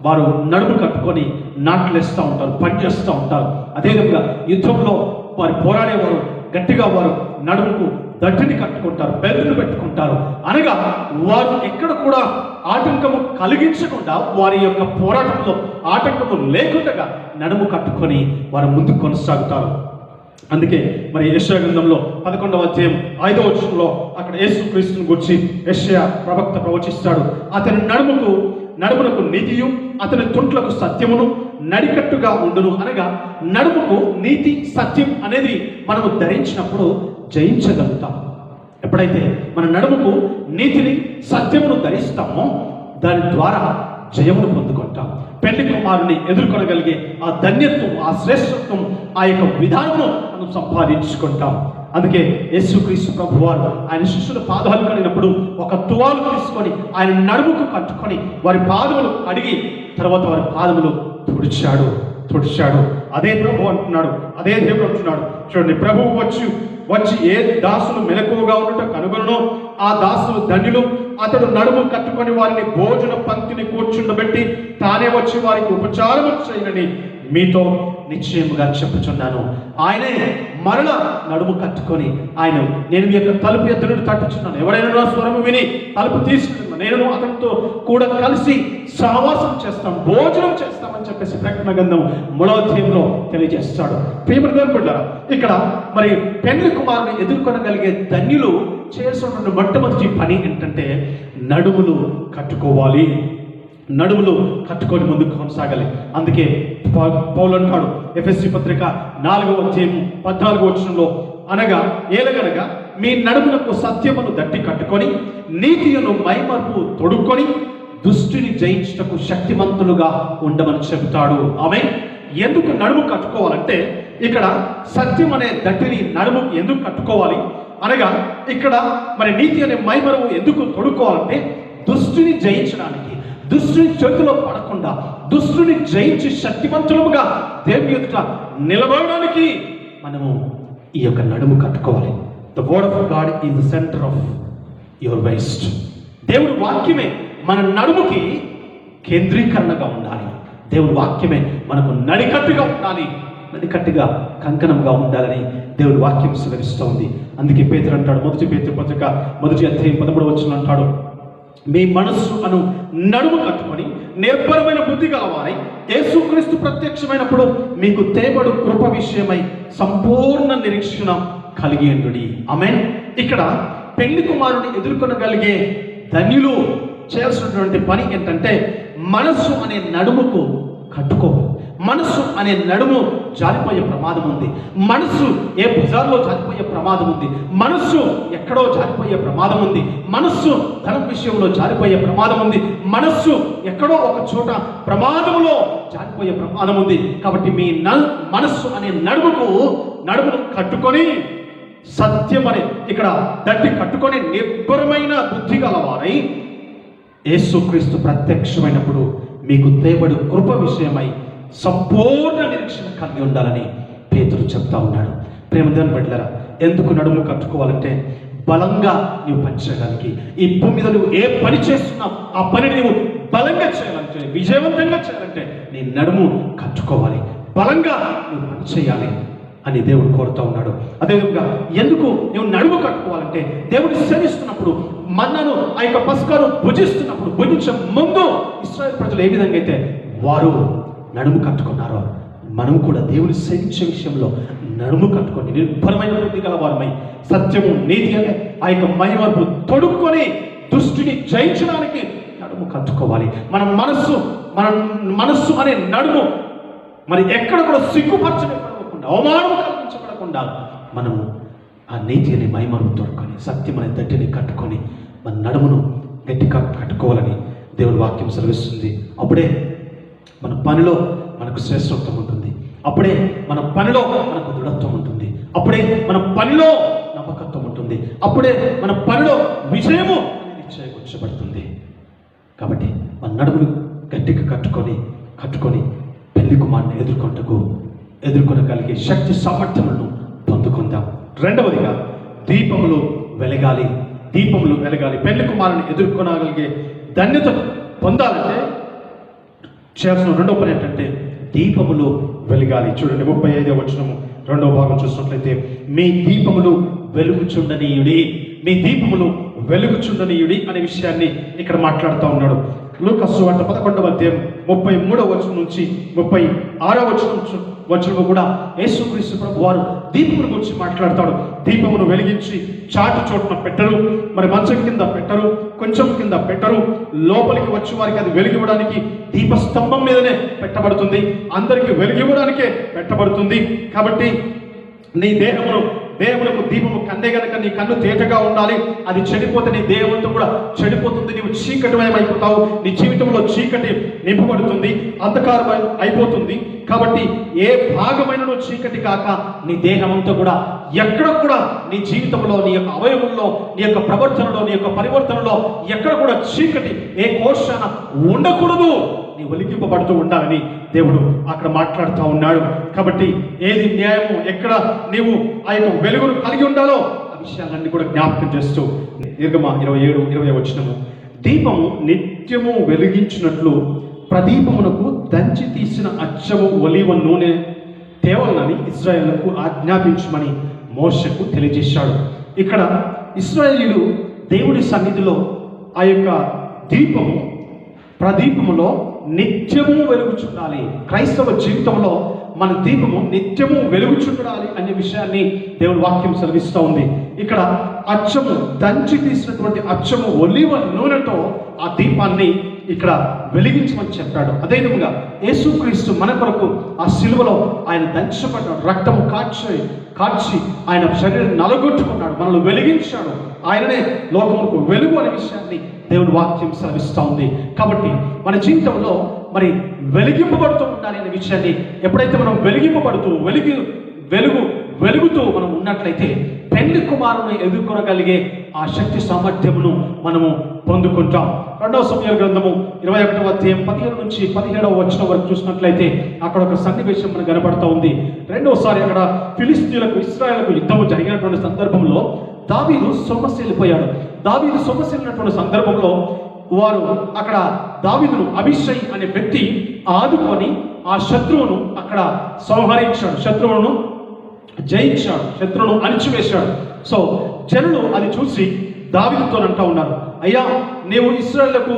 వారు నడుము కట్టుకొని నాట్లు వేస్తూ ఉంటారు, పనిచేస్తూ ఉంటారు. అదేవిధంగా యుద్ధంలో వారు పోరాడేవారు గట్టిగా వారు నడుముకు దట్టిని కట్టుకుంటారు, బెల్టును పెట్టుకుంటారు. అనగా వారు ఎక్కడ కూడా ఆటంకము కలిగించకుండా, వారి యొక్క పోరాటంలో ఆటంకము లేకుండా నడుము కట్టుకొని వారు ముందుకు కొనసాగుతారు. అందుకే మరి యెషయా గ్రంథంలో 11వ అధ్యాయం 5వ వచనంలో అక్కడ యేసుక్రీస్తుని గురించి యెషయా ప్రవక్త ప్రవచిస్తాడు. అతని నడుమునకు నీతియు, అతని తుంట్లకు సత్యమును నడికట్టుగా ఉండును. అనగా నడుముకు నీతి సత్యం అనేది మనము ధరించినప్పుడు జయించగలుగుతాం. ఎప్పుడైతే మన నడుముకు నీతిని సత్యమును ధరిస్తామో దాని ద్వారా జయమును పొందుకుంటాం. పెళ్లి కుమారుని ఎదుర్కొనగలిగే ఆ ధన్యత్వం, ఆ శ్రేష్టత్వం, ఆ యొక్క విధానము మనం సంపాదించుకుంటాం. అందుకే యేసుక్రీస్తు ప్రభువారు ఆయన శిష్యుల పాదాలు కడిగినప్పుడు ఒక తువాలు తీసుకొని ఆయన నడుముకు కట్టుకొని వారి పాదములు కడిగి తర్వాత వారి పాదములు తుడిచాడు. అదే ప్రభు అంటున్నాడు, అదే దేవుడు అంటున్నాడు. చూడండి, ప్రభువు వచ్చి ఏ దాసులు మెలకువగా ఉండటం కనుగొనో ఆ దాసులు ధన్యులు. అతడు నడుము కట్టుకొని వారిని భోజన పంక్తిని కూర్చుండబెట్టి తానే వచ్చి వారికి ఉపచారం చేయనని మీతో నిశ్చయముగా చెప్పుచున్నాను. ఆయనే మరల నడుము కట్టుకొని నేను మీ యొక్క తలుపు ఎదురు తట్టుచున్నాను, ఎవరైనా నా స్వరము విని తలుపు తీసుకున్నాను, నేను అతనితో కూడా కలిసి సహవాసం చేస్తాం, భోజనం చేస్తామని చెప్పేసి ప్రకటన గ్రంథం 3వ అధ్యాయంలో తెలియజేస్తాడు. ప్రియమైన బిడ్డలారా, ఇక్కడ మరి పెళ్లి కుమారుని ఎదుర్కొనగలిగే ధన్యులు చేస్తున్న మొట్టమొదటి పని ఏంటంటే నడుములు కట్టుకోవాలి. నడుములు కట్టుకొని ముందుకు కొనసాగాలి. అందుకే పౌలు అంటాడు ఎఫెసీ పత్రిక 4వ అధ్యాయం 14వ వచనంలో, అనగా ఏలగనగా మీ నడుమునకు సత్యమును దట్టి కట్టుకొని నీతియును మైమర్పు తొడుక్కొని దుష్టిని జయించుటకు శక్తిమంతులుగా ఉండమని చెబుతాడు. ఆమె ఎందుకు నడుము కట్టుకోవాలంటే, ఇక్కడ సత్యం అనే దట్టిని నడుము ఎందుకు కట్టుకోవాలి అనగా, ఇక్కడ మరి నీతి అనే మైమరువు ఎందుకు తొడుక్కోవాలంటే దుష్టిని జయించడానికి, దుష్టుని చేతిలో పడకుండా దుష్టుని జయించి శక్తివంతులుగా దేవుని ఎదుట నిలబడడానికి మనము ఈ యొక్క నడుము కట్టుకోవాలి. The word of God is the centre of your waste. దేవుడి వాక్యమే మన నడుముకి కేంద్రీకరణగా ఉండాలి. దేవుడి వాక్యమే మనకు నడికట్టుగా ఉండాలి, నడికట్టుగా కంకణంగా ఉండాలని దేవుడి వాక్యం సెలవిస్తోంది. అందుకే పేతురు అంటాడు, 1 పేతురు పత్రిక 1వ అధ్యాయం 13వ వచనం అంటాడు, మీ మనస్సు అను నడుము కట్టుకొని నిర్భరమైన బుద్ధి గలవారై యేసుక్రీస్తు ప్రత్యక్షమైనప్పుడు మీకు తేబడు కృప విషయమై సంపూర్ణ నిరీక్షణ కలిగి ఉండుడి. ఆమేన్. ఇక్కడ పెళ్లి కుమారుని ఎదుర్కొనగలిగే ధన్యులు చేయాల్సినటువంటి పని ఏంటంటే మనస్సు అనే నడుముకు కట్టుకోవాలి. మనస్సు అనే నడుము జారిపోయే ప్రమాదం ఉంది. మనస్సు ఏ బజార్లో జారిపోయే ప్రమాదం ఉంది. మనస్సు ఎక్కడో జారిపోయే ప్రమాదం ఉంది. మనస్సు ధనం విషయంలో జారిపోయే ప్రమాదం ఉంది. మనస్సు ఎక్కడో ఒక చోట ప్రమాదంలో జారిపోయే ప్రమాదం ఉంది. కాబట్టి మీ మనస్సు అనే నడుమును కట్టుకొని సత్యం అనే ఇక్కడ దట్టి కట్టుకొని నిర్భరమైన బుద్ధి గలవారై యేసుక్రీస్తు ప్రత్యక్షమైనప్పుడు మీకు తేబడు కృప విషయమై సంపూర్ణ నిరీక్షణ కలిగి ఉండాలని పేతురు చెప్తా ఉన్నాడు. ప్రేమదేవుని బిడ్డలారా, ఎందుకు నడుము కట్టుకోవాలంటే బలంగా నీవు పనిచేయడానికి, ఈ భూమి మీద నువ్వు ఏ పని చేస్తున్నావు ఆ పనిని నువ్వు బలంగా చేయాలంటే, విజయవంతంగా చేయాలంటే నీ నడుము కట్టుకోవాలి, బలంగా నువ్వు పని చేయాలి అని దేవుడు కోరుతూ ఉన్నాడు. అదేవిధంగా ఎందుకు నువ్వు నడుము కట్టుకోవాలంటే, దేవుడు సేవిస్తున్నప్పుడు మన్నాను ఆ యొక్క పస్కాను భుజించే ముందు ఇశ్రాయేలు ప్రజలు ఏ విధంగా అయితే వారు నడుము కట్టుకున్నారో, మనం కూడా దేవుని సేవించే విషయంలో నడుము కట్టుకొని నిర్భరమైన బుద్ధి గల వారమై సత్యము నీతి అనే ఆ యొక్క మహిమను తొడుక్కొని దుష్టిని జయించడానికి నడుము కట్టుకోవాలి. మన మనస్సు అనే నడుము మరి ఎక్కడ కూడా సిగ్గుపరచబడకుండా, అవమానం కలిగించబడకుండా మనము ఆ నీతి అనే మైమను తొడుకొని, సత్యం అనే దట్టిని కట్టుకొని మన నడుమును గట్టిగా కట్టుకోవాలని దేవుని వాక్యం సెలవిస్తుంది. అప్పుడే మన పనిలో మనకు శ్రేష్టత్వం ఉంటుంది. అప్పుడే మన పనిలో మనకు దృఢత్వం ఉంటుంది. అప్పుడే మన పనిలో నమ్మకత్వం ఉంటుంది. అప్పుడే మన పనిలో విజయము నిశ్చయించబడుతుంది. కాబట్టి మన నడుమును గట్టిగా కట్టుకొని పెళ్లి కుమారుని ఎదుర్కొనగలిగే శక్తి సామర్థ్యములను పొందుకుందాం. రెండవదిగా దీపములు వెలగాలి. పెళ్లి కుమారుని ఎదుర్కొనగలిగే ధన్యత పొందాలంటే చేయాల్సిన రెండవ పని ఏంటంటే దీపములు వెలగాలి. చూడండి 35వ వచనము 2వ భాగం చూసినట్లయితే, మీ దీపములు వెలుగుచుండనీయుడి అనే విషయాన్ని ఇక్కడ మాట్లాడుతూ ఉన్నాడు. లూకా సువార్త 11వ అధ్యాయం 33వ వచనం నుంచి 36వ వచనము కూడా యేసుక్రీస్తు ప్రభు వారు దీపముల గురించి మాట్లాడతాడు. దీపమును వెలిగించి చాటు చోటున పెట్టరు, మరి మంచం కింద పెట్టరు, కొంచెం కింద పెట్టరు. లోపలికి వచ్చి వారికి అది వెలిగివ్వడానికి దీపస్తంభం మీదనే పెట్టబడుతుంది. అందరికీ వెలిగివ్వడానికే పెట్టబడుతుంది. కాబట్టి నీ దేహమునకు దీపము కన్నే గనక నీ కన్ను తేటగా ఉండాలి. అది చెడిపోతే నీ దేహంతో కూడా చెడిపోతుంది. నీవు చీకటిమయం అయిపోతావు. నీ జీవితంలో చీకటి నింపబడుతుంది, అంధకారం అయిపోతుంది. కాబట్టి ఏ భాగమైన చీకటి కాక నీ దేహంతో కూడా ఎక్కడ కూడా నీ జీవితంలో, నీ యొక్క అవయవంలో, నీ యొక్క ప్రవర్తనలో, నీ యొక్క పరివర్తనలో ఎక్కడ కూడా చీకటి ఏ కోశాన ఉండకూడదు. నీ వెలిగింపబడుతూ ఉండాలని దేవుడు అక్కడ మాట్లాడుతూ ఉన్నాడు. కాబట్టి ఏది న్యాయము, ఎక్కడ నీవు ఆ యొక్క వెలుగును కలిగి ఉండాలో ఆ విషయాలన్నీ కూడా జ్ఞాపకం చేస్తూ నిర్గమ 27-20 వచనము, దీపము నిత్యము వెలిగించినట్లు ప్రదీపమునకు దంచి తీసిన అచ్చము ఒలీవ నూనె తేవాలని ఇశ్రాయేలుకు ఆజ్ఞాపించమని మోషేకు తెలియజేశాడు. ఇక్కడ ఇశ్రాయేలీయులు దేవుడి సన్నిధిలో ఆ యొక్క దీపము ప్రదీపములో నిత్యము వెలుగుచుండాలి. క్రైస్తవ జీవితంలో మన దీపము నిత్యము వెలుగుచుండాలి అనే విషయాన్ని దేవుని వాక్యం సెలవిస్తూ ఉంది. ఇక్కడ అచ్చము దంచి తీసినటువంటి అచ్చము ఒలీవ నూనెతో ఆ దీపాన్ని ఇక్కడ వెలిగించమని చెప్పాడు. అదేవిధంగా యేసుక్రీస్తు మన కొరకు ఆ శిలువలో ఆయన దంచబడ్డాడు, రక్తము కాచి ఆయన శరీరం నలగొట్టుకున్నాడు, మనల్ని వెలిగించాడు. ఆయననే లోకములకు వెలుగు అనే విషయాన్ని దేవుని వాక్యం సెలవిస్తూ ఉంది. కాబట్టి మన జీవితంలో మరి వెలిగింపబడుతూ ఉండాలి అనే విషయాన్ని ఎప్పుడైతే మనం వెలుగుతూ మనం ఉన్నట్లయితే పెళ్లి కుమారుని ఎదుర్కొనగలిగే ఆ శక్తి సామర్థ్యమును మనము పొందుకుంటాం. 2వ సమూయేలు గ్రంథము 21వ అధ్యాయం 15 నుంచి 17వ వచనం వరకు చూసినట్లయితే అక్కడ ఒక సన్నివేశం మనకు కనబడుతూ ఉంది. రెండోసారి అక్కడ ఫిలిస్తీయులకు ఇశ్రాయేలుకు యుద్ధము జరిగినటువంటి సందర్భంలో దావీదు సొమ్మసిల్లిపోయాడు. దావీదు సొమ్మసిల్లినటువంటి సందర్భంలో వారు అక్కడ దావీదును అభిషై అనే వ్యక్తి ఆదుకొని ఆ శత్రువును అక్కడ సంహరించాడు, శత్రువును జయించాడు, శత్రువును అణిచివేశాడు. సో జనులు అది చూసి దావీదుతో అంటూ ఉన్నారు, అయ్యా నీవు ఇశ్రాయేలుకు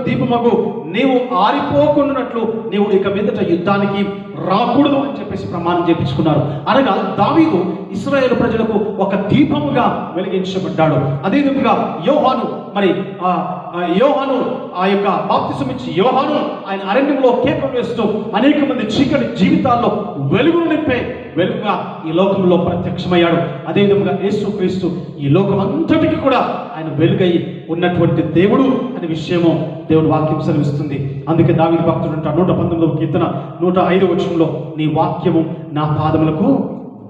దీపమగు నీవు ఆరిపోకున్నట్లు నీవు ఇక మీదట యుద్ధానికి రాకూడదు అని చెప్పేసి ప్రమాణం చేపించుకున్నారు. అనగా దావీదు ఇశ్రాయేలు ప్రజలకు ఒక దీపముగా వెలిగించబడ్డాడు. అదేవిధంగా యోహాను ఆ యొక్క బాప్తిసం ఇచ్చి యోహాను ఆయన అరణ్యంలో కేకలు వేస్తూ అనేక మంది చీకటి జీవితాల్లో వెలుగును నింపే వెలుగుగా ఈ లోకంలో ప్రత్యక్షమయ్యాడు. అదేవిధంగా యేసుక్రీస్తు ఈ లోకం అంతటికి కూడా ఆయన వెలుగై ఉన్నటువంటి దేవుడు అనే విషయము దేవుని వాక్యం సెలవిస్తుంది. అందుకే దావీదు భక్తుడు అంటాడు 119వ కీర్తన 105వ వచనంలో, నీ వాక్యము నా పాదములకు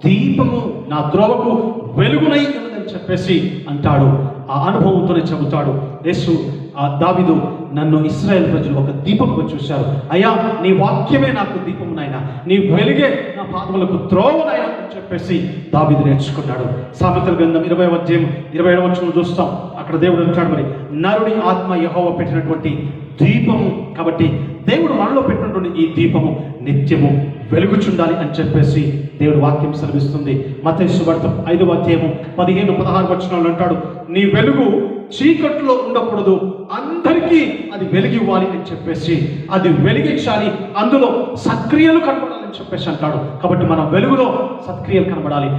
దీపము, నా త్రోవకు వెలుగునై ఉన్నదని చెప్పేసి అంటాడు. ఆ అనుభవంతోనే చెబుతాడు దావీదు, నన్ను ఇశ్రాయేలు ప్రజలు ఒక దీపంగా చూశారు. అయ్యా నీ వాక్యమే నాకు దీపము నాయనా, నీ వెలుగే నా పాదములకు త్రోవనైనా అని చెప్పేసి దావీదు నేర్చుకున్నాడు. సామెతల గ్రంథం 20వ అధ్యాయం 27వ వచనం చూస్తాం. అక్కడ దేవుడు అంటాడు, మరి నరుని ఆత్మ యెహోవా పెట్టినటువంటి దీపము. కాబట్టి దేవుడు మనలో పెట్టినటువంటి ఈ దీపము నిత్యము వెలుగుచుండాలి అని చెప్పేసి దేవుడు వాక్యం సెలవిస్తుంది. మత్తయి సువార్త 5వ అధ్యాయము 15-16 వచనాలు అంటాడు, నీ వెలుగు చీకట్లో ఉండకూడదు, అందరికీ అది వెలిగివ్వాలి అని చెప్పేసి, అది వెలిగించాలి, అందులో సత్క్రియలు కనబడాలని చెప్పేసి అంటాడు. కాబట్టి మన వెలుగులో సత్క్రియలు కనబడాలి,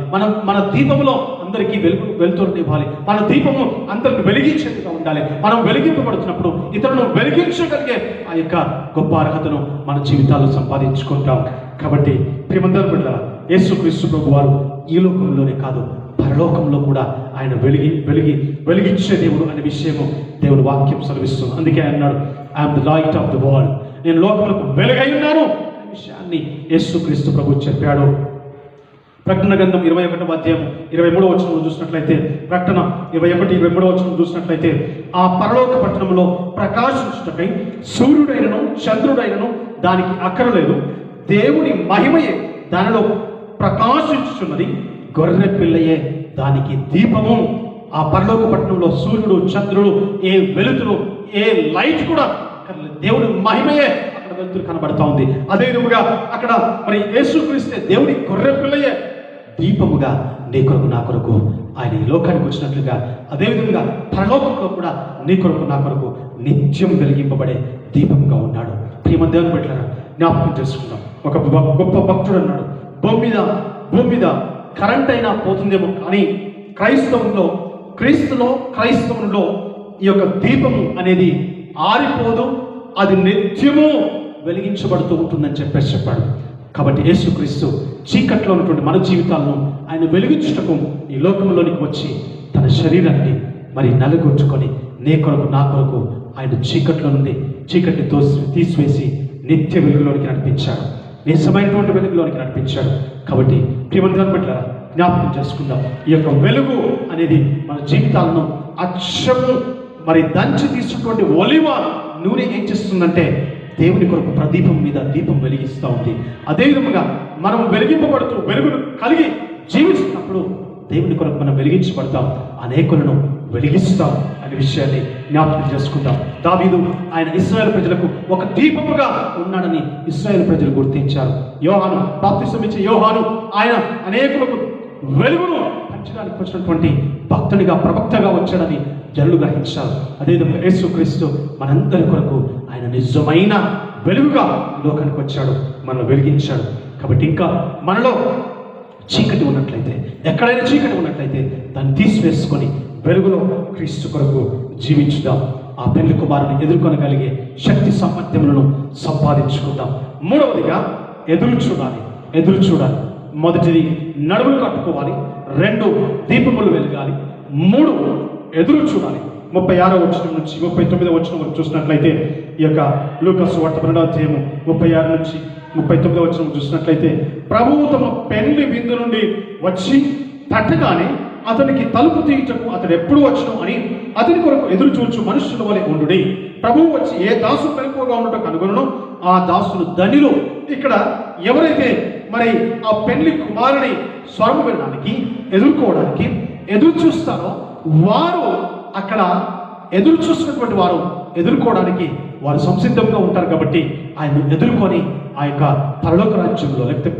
మన దీపములో అందరికీ వెలుతురుని ఇవ్వాలి, మన దీపము అందరిని వెలిగించేదిగా ఉండాలి. మనం వెలిగింపబడుతున్నప్పుడు ఇతరులను వెలిగించగలిగే ఆ యొక్క గొప్ప అర్హతను మన జీవితాల్లో సంపాదించుకుంటాం. కాబట్టి ప్రియమందరూ బిడ్డలారా, యేసుక్రీస్తు ప్రభు వారు ఈ లోకంలోనే కాదు, పరలోకంలో కూడా ఆయన వెలిగించే దేవుడు అనే విషయము దేవుని వాక్యం సెలవిస్తుంది. అందుకే ఆయన అన్నాడు, I'm the light of the world, నేను లోకములకు వెలుగై ఉన్నాను అనే విషయాన్ని యేసుక్రీస్తు ప్రభు చెప్పాడు. ప్రకటన గ్రంథం 21వ అధ్యాయం 23వ వచనం చూసినట్లయితే, ప్రకటన 21-23వ వచనం చూసినట్లయితే, ఆ పరలోక పట్టణంలో ప్రకాశించుటకై సూర్యుడైనను చంద్రుడైనను దానికి అక్కరలేదు, దేవుని మహిమయే దానిలో ప్రకాశించుచున్నది, గొర్రె పిల్లయే దానికి దీపము. ఆ పరలోక పట్టణంలో సూర్యుడు చంద్రుడు ఏ వెలుతురు ఏ లైట్ కూడా దేవుని మహిమయే అక్కడ వెలుతురు కనబడతా ఉంది. అదే విధముగా అక్కడ మరి యేసుక్రీస్తే దేవుని గొర్రె పిల్లయే దీపముగా నీ కొరకు నా కొరకు ఆయన ఈ లోకానికి వచ్చినట్లుగా, అదేవిధంగా పరలోకంలో కూడా నీ కొరకు నా కొరకు నిత్యం వెలిగింపబడే దీపంగా ఉన్నాడు. ప్రియమైన దేవుని బిడ్డలారా, జ్ఞాపకం చేసుకుందాం. ఒక గొప్ప భక్తుడు అన్నాడు, భూమి మీద కరెంట్ అయినా పోతుందేమో కానీ క్రైస్తవంలో ఈ యొక్క దీపము అనేది ఆరిపోదు, అది నిత్యము వెలిగించబడుతూ ఉంటుందని చెప్పాడు. కాబట్టి యేసుక్రీస్తు చీకట్లో ఉన్నటువంటి మన జీవితాలను ఆయన వెలిగించుటకు ఈ లోకంలోనికి వచ్చి తన శరీరాన్ని మరి నలుగొచ్చుకొని నీ కొరకు నా కొరకు ఆయన చీకట్లో నుండి చీకటిని తీసివేసి నిత్య వెలుగులోనికి నడిపించాడు, నిజమైనటువంటి వెలుగులోనికి నడిపించాడు. కాబట్టి ప్రియమందిరాన్ని పట్ల జ్ఞాపకం చేసుకుందాం. ఈ యొక్క వెలుగు అనేది మన జీవితాలను అక్షము మరి దంచి తీసుకున్నటువంటి ఒలివ నూనె ఏం చేస్తుందంటే దేవుని కొరకు ప్రదీపం మీద దీపం వెలిగిస్తూ ఉంది. అదేవిధంగా మనం వెలిగింపబడుతూ వెలుగును కలిగి జీవిస్తున్నప్పుడు దేవుని కొరకు మనం వెలిగించబడతాం, అనేకులను వెలిగిస్తాం అనే విషయాన్ని జ్ఞాపకం చేసుకుంటాం. దావీదు ఆయన ఇశ్రాయేలు ప్రజలకు ఒక దీపముగా ఉన్నాడని ఇశ్రాయేలు ప్రజలు గుర్తించారు. యోహాను, బాప్తిసం ఇచ్చే యోహాను, ఆయన అనేకులకు వెలుగును పంచడానికి వచ్చినటువంటి భక్తునిగా ప్రవక్తగా వచ్చాడని జనులు గ్రహించారు. అదేవిధంగా యేసుక్రీస్తు మనందరి కొరకు ఆయన నిజమైన వెలుగుగా లోకానికి వచ్చాడు, మనల్ని వెలిగించాడు. కాబట్టి ఇంకా మనలో చీకటి ఉన్నట్లయితే, ఎక్కడైనా చీకటి ఉన్నట్లయితే దాన్ని తీసివేసుకొని వెలుగులో క్రీస్తు కొరకు జీవించుదాం. ఆ పెళ్లి కుమారుని ఎదుర్కొనగలిగే శక్తి సామర్థ్యములను సంపాదించుకుందాం. మూడవదిగా ఎదురు చూడాలి. మొదటిది నడుములు కట్టుకోవాలి, 2 దీపములు వెలగాలి, 3 ఎదురు చూడాలి. 36వ వచనం నుంచి 39వ వచనం వరకు చూసినట్లయితే, ఈ యొక్క లూకా సువార్త 2వ అధ్యాయం 36 నుంచి 39వ వచనం చూసినట్లయితే, ప్రభువు తమ పెళ్లి విందు నుండి వచ్చి తట్టగానే అతనికి తలుపు తీయటకు అతడు ఎప్పుడు వచ్చును అని అతని కొరకు ఎదురు చూచు మనుషుల వలె ఉండుడి. ప్రభువు వచ్చి ఏ దాసు మెలకువగా ఉండటం కనుగొనను ఆ దాసులు ధనిలు. ఇక్కడ ఎవరైతే మరి ఆ పెళ్లి కుమారుని స్వరం వినడానికి ఎదుర్కోవడానికి ఎదురు చూస్తారో వారు, అక్కడ ఎదురు చూస్తున్నటువంటి వారు ఎదుర్కోవడానికి వారు సంసిద్ధంగా ఉంటారు. కాబట్టి ఆయన ఎదుర్కొని ఆ యొక్క పరలోక రాజ్యంలో లేకపోతే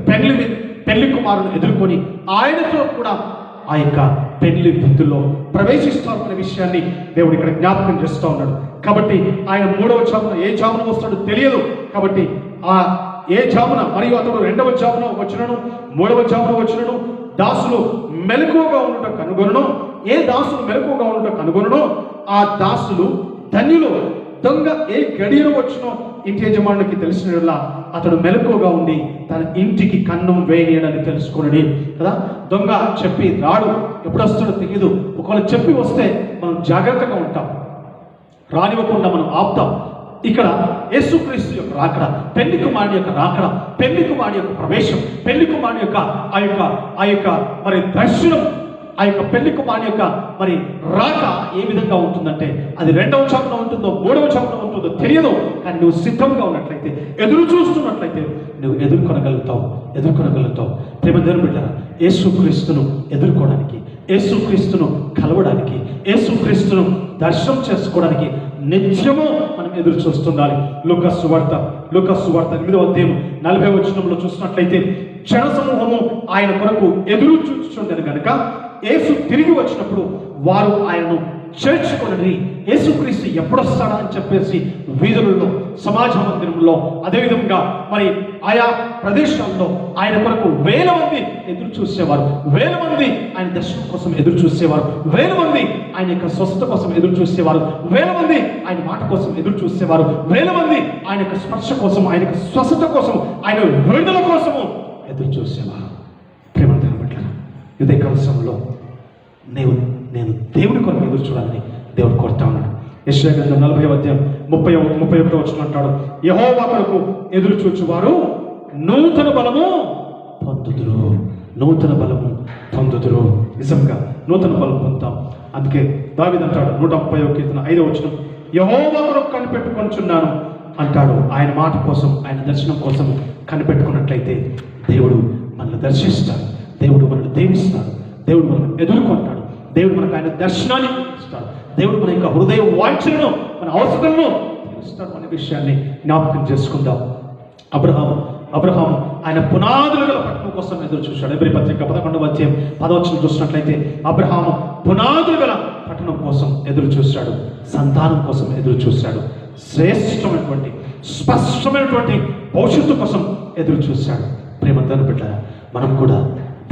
పెళ్లి కుమారుని ఎదుర్కొని ఆయనతో కూడా ఆ యొక్క పెళ్లి విందులో ప్రవేశిస్తారు అనే విషయాన్ని దేవుడు ఇక్కడ జ్ఞాపకం చేస్తూ ఉన్నాడు. కాబట్టి ఆయన 3వ జామున ఏ జామున వస్తాడో తెలియదు. కాబట్టి ఆ ఏ జామున మరియు అతడు 2వ జామున వచ్చినను 3వ జామున వచ్చినను దాసులు మెలకువగా ఉండటం కనుగొనను. ఏ దాసులు మెలకువగా ఉండటం కనుగొనను ఆ దాసులు ధన్యులు. దొంగ ఏ గడియలో వచ్చినో ఇంటి యజమానునికి తెలిసిన అతడు మెలకువగా ఉండి తన ఇంటికి కన్నం వేయనని తెలుసుకుని కదా. దొంగ చెప్పి రాడు, ఎప్పుడు వస్తాడో తెలియదు. ఒకవేళ చెప్పి వస్తే మనం జాగ్రత్తగా ఉంటాం, రానివ్వకుండా మనం ఆపుతాం. ఇక్కడ యేసుక్రీస్తు యొక్క రాకడ, పెళ్లి కుమారుని యొక్క రాకడ, పెళ్లి కుమారుని యొక్క ప్రవేశం, పెళ్లి కుమారుని యొక్క ఆ యొక్క మరి దర్శనం, ఆ యొక్క పెళ్లి కుమారుని యొక్క మరి రాక ఏ విధంగా ఉంటుందంటే అది 2వ జామున ఉంటుందో 3వ జామున ఉంటుందో తెలియదు. కానీ నువ్వు సిద్ధంగా ఉన్నట్లయితే, ఎదురు చూస్తున్నట్లయితే నువ్వు ఎదుర్కొనగలుగుతావు. ప్రేమ దేవుని బిడ్డలారా, యేసుక్రీస్తును ఎదుర్కోవడానికి, యేసుక్రీస్తును కలవడానికి, యేసుక్రీస్తును దర్శనం చేసుకోవడానికి నిత్యము మనం ఎదురు చూస్తుండాలి. లూకా సువార్త 8వ అధ్యాయం 40వ వచనంలో చూసినట్లయితే, జన సమూహము ఆయన కొరకు ఎదురు చూస్తుండేది కనుక యేసు తిరిగి వచ్చినప్పుడు వారు ఆయనను చేర్చుకొని యేసుక్రీస్తు ఎప్పుడొస్తాడా అని చెప్పేసి వీధులలో, సమాజ మందిరంలో, అదేవిధంగా మరి ఆయా ప్రదేశాల్లో ఆయన కొరకు వేల మంది ఎదురు చూసేవారు, వేల మంది ఆయన దర్శనం కోసం ఎదురు చూసేవారు, వేల మంది ఆయన యొక్క స్వస్థత కోసం ఎదురు చూసేవారు, వేల మంది ఆయన మాట కోసం ఎదురు చూసేవారు, వేల మంది ఆయన యొక్క స్పర్శ కోసం, ఆయన యొక్క స్వస్థత కోసం, ఆయన విడుదల కోసము ఎదురు చూసేవారు. ప్రేమంతా పట్ల ఇదే కలసంలో నేను దేవుని కొరకు ఎదురు చూడాలని దేవుడు కోరుతా ఉన్నాడు. యెషయా గ్రంథం 40:31 వచనం అంటాడు, యెహోవా కొరకు ఎదురు చూచువారు నూతన బలము పొందుదురు. నూతన బలము పొందుదురు. నిజంగా నూతన బలం పొందుతాం. అందుకే దావీదు అంటాడు 131 కీర్తన 5వ వచనం, యెహోవా కొరకు కనిపెట్టుకొనుచున్నాను అంటాడు. ఆయన మాట కోసం, ఆయన దర్శనం కోసం కనిపెట్టుకున్నట్లయితే దేవుడు మనల్ని దర్శిస్తాడు, దేవుడు మనల్ని దీవిస్తాడు, దేవుడు మనల్ని ఎదుర్కొంటాడు, దేవుడు మనకు ఆయన దర్శనాన్ని ఇస్తాడు, దేవుడు మన యొక్క హృదయ వాంఛలను, మన అవసరాలను తీరుస్తాడు అనే విషయాన్ని జ్ఞాపకం చేసుకుందాం. అబ్రహాము ఆయన పునాదులు గల పట్టణం కోసం ఎదురు చూశాడు. ఎబ్రీ పత్రిక 11:10 చూసినట్లయితే అబ్రహాము పునాదులు గల పట్టణం కోసం ఎదురు చూశాడు, సంతానం కోసం ఎదురు చూశాడు, శ్రేష్టమైనటువంటి స్పష్టమైనటువంటి భవిష్యత్తు కోసం ఎదురు చూశాడు. ప్రేమతో బిడ్డలారా, మనం కూడా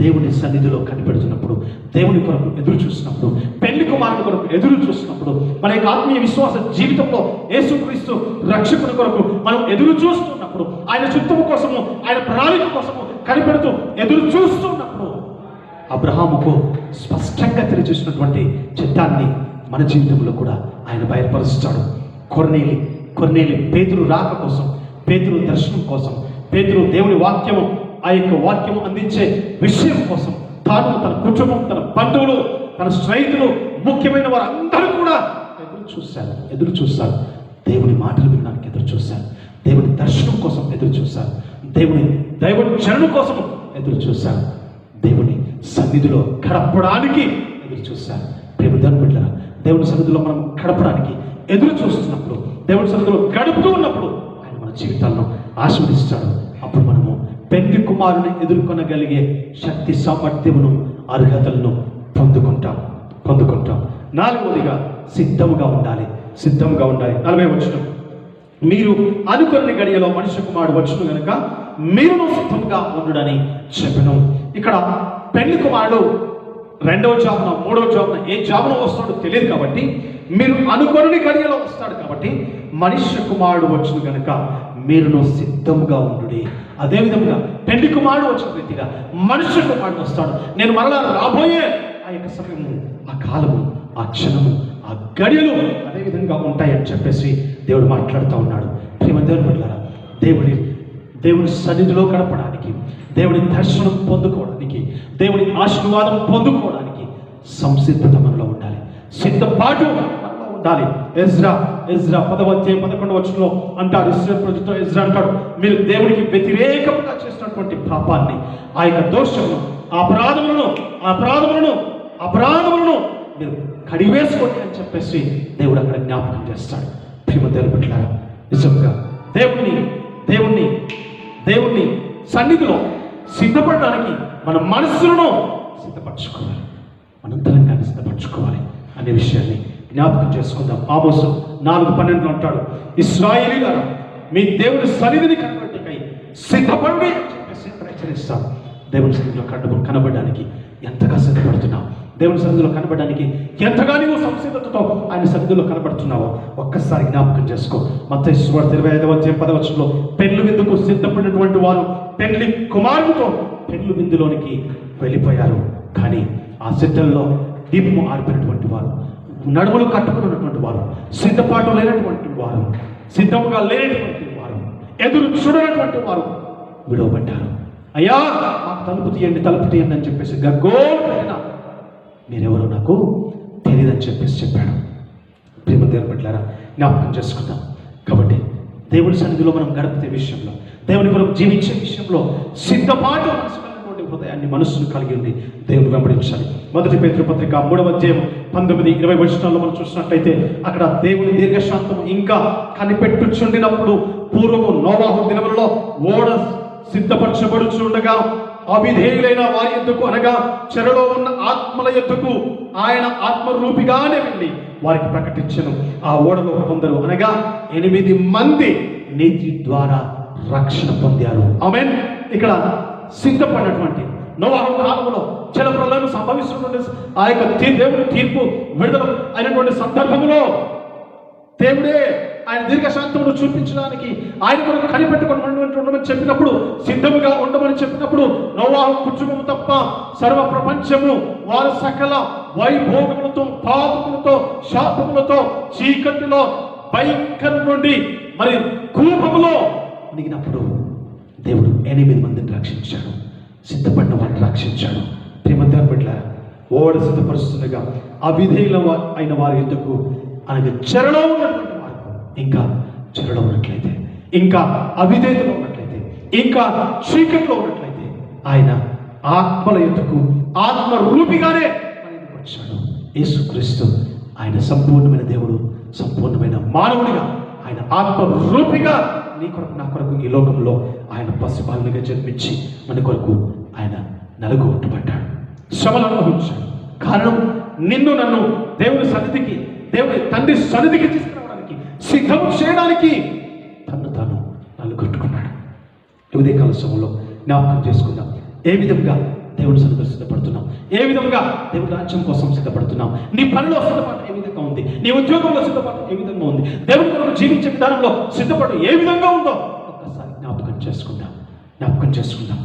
దేవుని సన్నిధిలో కనిపెడుతున్నప్పుడు, దేవుని కొరకు ఎదురు చూసినప్పుడు, పెళ్లి కుమారుని కొరకు ఎదురు చూసినప్పుడు, మన యొక్క ఆత్మీయ విశ్వాస జీవితంలో యేసుక్రీస్తు రక్షకుని కొరకు మనం ఎదురు చూస్తున్నప్పుడు, ఆయన చిత్తము కోసము, ఆయన ప్రణాళిక కోసము కనిపెడుతూ ఎదురు చూస్తున్నప్పుడు అబ్రహాముకు స్పష్టంగా తెలియజేసినటువంటి చిత్తాన్ని మన జీవితంలో కూడా ఆయన బయలుపరుస్తాడు. కొర్నేలి పేతురు రాక కోసం, పేతురు దర్శనం కోసం, పేతురు దేవుని వాక్యము, ఆ యొక్క వాక్యము అందించే విషయం కోసం తాను, తన కుటుంబం, తన బంధువులు, తన స్నేహితులు, ముఖ్యమైన వారు అందరూ కూడా ఎదురు చూశారు. దేవుని మాటలు వినడానికి ఎదురు చూశారు, దేవుని దర్శనం కోసం ఎదురు చూశారు, దేవుని చరణం కోసం ఎదురు చూశారు, దేవుని సన్నిధిలో గడపడానికి ఎదురు చూశారు. ప్రేమదాని బిడ్డలారా, దేవుని సన్నిధిలో మనం గడపడానికి ఎదురు చూస్తున్నప్పుడు, దేవుని సన్నిధిలో గడుపుతూ ఉన్నప్పుడు ఆయన మన జీవితాలను ఆశీర్వదిస్తాడు. అప్పుడు మనము పెళ్లి కుమారుని ఎదుర్కొనగలిగే శక్తి, సామర్థ్యమును, అర్హతలను పొందుకుంటాం. 4వదిగా సిద్ధముగా ఉండాలి. 40వ వచనం, మీరు అనుకున్న గడియలో మనిషి కుమారుడు వచ్చును గనుక మీరును సిద్ధంగా ఉండుడని చెప్పను. ఇక్కడ పెళ్లి కుమారుడు 2వ జామున, 3వ జామున, ఏ జామున వస్తాడో తెలియదు కాబట్టి, మీరు అనుకోని గడియలో వస్తాడు కాబట్టి మనిషి కుమారుడు వచ్చును గనుక మీరును సిద్ధంగా ఉండుడి. అదేవిధంగా పెళ్లి కుమారుడు వచ్చిన రీతిగా మనుష్య కుమారుడు వస్తాడు. నేను మరలా రాబోయే ఆ యొక్క సమయము, ఆ కాలము, ఆ క్షణము, ఆ గడియలు అదేవిధంగా ఉంటాయని చెప్పేసి దేవుడు మాట్లాడుతూ ఉన్నాడు. ప్రియమైన బిడ్డలారా, దేవుని సన్నిధిలో గడపడానికి, దేవుని దర్శనం పొందుకోవడానికి, దేవుని ఆశీర్వాదం పొందుకోవడానికి సంసిద్ధత మనలో ఉండాలి, సిద్ధపాటు మనలో ఉండాలి. ఎజ్రా 10:11 అంటాడు, ఇశ్రాయేలు ప్రజలతో ఎజ్రా అంటాడు, మీరు దేవునికి వ్యతిరేకంగా చేసినటువంటి పాపాన్ని, ఆ యొక్క దోషమును, అపరాధములను మీరు కడివేసుకోండి అని చెప్పేసి దేవుడు అక్కడ జ్ఞాపకం చేస్తాడు. ప్రియమైన బిడ్డలారా, నిజంగా దేవుణ్ణి సన్నిధిలో సిద్ధపడడానికి మన మనస్సులను సిద్ధపరచుకోవాలి, అనంతరంగాన్ని సిద్ధపరచుకోవాలి అనే విషయాన్ని జ్ఞాపకం చేసుకుందాం. ఆమోసు 4:12 అంటాడు, ఇశ్రాయేలీయులారా మీ దేవుని సన్నిధిని కనబడటానికి సిద్ధపడండి అని చెప్పేసి ప్రయత్నిస్తాం. దేవుని సన్నిధిలో కనబడడానికి ఎంతగా సిద్ధపడుతున్నావు? దేవుని సన్నిధిలో కనబడడానికి ఎంతగా నీవు సంసిద్ధతతో ఆయన సన్నిధిలో కనబడుతున్నావో ఒక్కసారి జ్ఞాపకం చేసుకో. మత్తయి సువార్త 25:10 పెళ్లి విందుకు సిద్ధపడినటువంటి వారు పెళ్లి కుమారునితో పెళ్లి విందులోనికి వెళ్ళిపోయారు. కానీ ఆ సిద్ధంలో దీపము ఆర్పినటువంటి వారు, నడుములు కట్టుకున్నటువంటి వారు, సిద్ధపాటు లేనటువంటి వారు, సిద్ధముగా లేనటువంటి వారు, ఎదురు చూడనటువంటి వారు విడవబడ్డారు. అయ్యా మాకు తలుపు తీయండి అని చెప్పేసి గగ్గోన మీరెవరో నాకు తెలియదని చెప్పేసి చెప్పాడు. ప్రేమ దేవుని బిడ్డలారా, జ్ఞాపకం చేసుకుందాం. కాబట్టి దేవుని సన్నిధిలో మనం గడిపే విషయంలో, దేవుని కొరకు జీవించే విషయంలో సిద్ధపాటు హృదయాన్ని, మనస్సును కలిగి ఉండి దేవుని వెంబడించాలి. 1 పేతురు పత్రిక 3:19-20 మనం చూసినట్లయితే అక్కడ దేవుని దీర్ఘశాంతం ఇంకా కనిపెట్టుచుండినప్పుడు పూర్వము నోవాహు దినములలో ఓడ సిద్ధపరచబడుచుండగా అవిధేయులైన వారి యొద్దకు అనగా చెరలో ఉన్న ఆత్మల యొద్దకు ఆయన ఆత్మరూపిగానే వెళ్ళి వారికి ప్రకటించను. ఆ ఓడలో కొందరు అనగా 8 మంది నీతి ద్వారా రక్షణ పొందారు. ఆమేన్. ఇక్కడ సిద్ధపడినటువంటి నోవహు కాలంలో జలప్రలయం సంభవిస్తున్నటువంటి ఆ యొక్క దేవుని తీర్పు విడుదల అయినటువంటి సందర్భంలో దేవుడే ఆయన దీర్ఘశాంతమును చూపించడానికి ఆయన కొరకు కనిపెట్టుకొని ఉండమని చెప్పినప్పుడు, సిద్ధముగా ఉండమని చెప్పినప్పుడు నోవహు కుటుంబము తప్ప సర్వ ప్రపంచము వారి సకల వైభోగములతో, పాపములతో, శాపములతో, చీకటిలో, భయంకరం నుండి మరి కూపములో మునిగినప్పుడు దేవుడు 8 మందిని రక్షించాడు. సిద్ధపడిన వారిని రక్షించాడు. ప్రేమంతారు బిడ్డ, ఓడ సిద్ధపరుస్తుండగా అవిధేయుల అయిన వారి యొద్దకు అనగా చెరలో ఉన్నటువంటి వారు, ఇంకా చెరలో ఉన్నట్లయితే, ఇంకా అవిధేయతలో ఉన్నట్లయితే, ఇంకా చీకట్లో ఉన్నట్లయితే ఆయన ఆత్మల యొద్దకు ఆత్మ రూపిగానే వచ్చాడు. యేసుక్రీస్తు ఆయన సంపూర్ణమైన దేవుడు, సంపూర్ణమైన మానవుడిగా ఆయన ఆత్మ రూపిగా నీ కొరకు నా కొరకు ఈ లోకంలో ఆయన పసిబాలునిగా జన్మించి మన కొరకు ఆయన నలుగుబట్టబడ్డాడు, శ్రమలు అనుభవించాడు. కారణం నిన్ను నన్ను దేవుని సన్నిధికి, దేవుని తండ్రి సన్నిధికి తీసుకురావడానికి, సిద్ధం చేయడానికి తను తాను నలుగొట్టుకున్నాడు. ఉదయకాల సమయంలో జ్ఞాపకం చేసుకుందాం. ఏ విధంగా దేవుని సన్నిధిలో సిద్ధపడుతున్నాం, ఏ విధంగా దేవుని రాజ్యం కోసం సిద్ధపడుతున్నాం, నీ పనిలో సిద్ధపడటం ఏ విధంగా ఉంది, నీ ఉద్యోగంలో సిద్ధపడటం ఏ విధంగా ఉంది, దేవుని కొరకు జీవించే విధానంలో సిద్ధపడటం ఏ విధంగా ఉందో ఒక్కసారి జ్ఞాపకం చేసుకుందాం.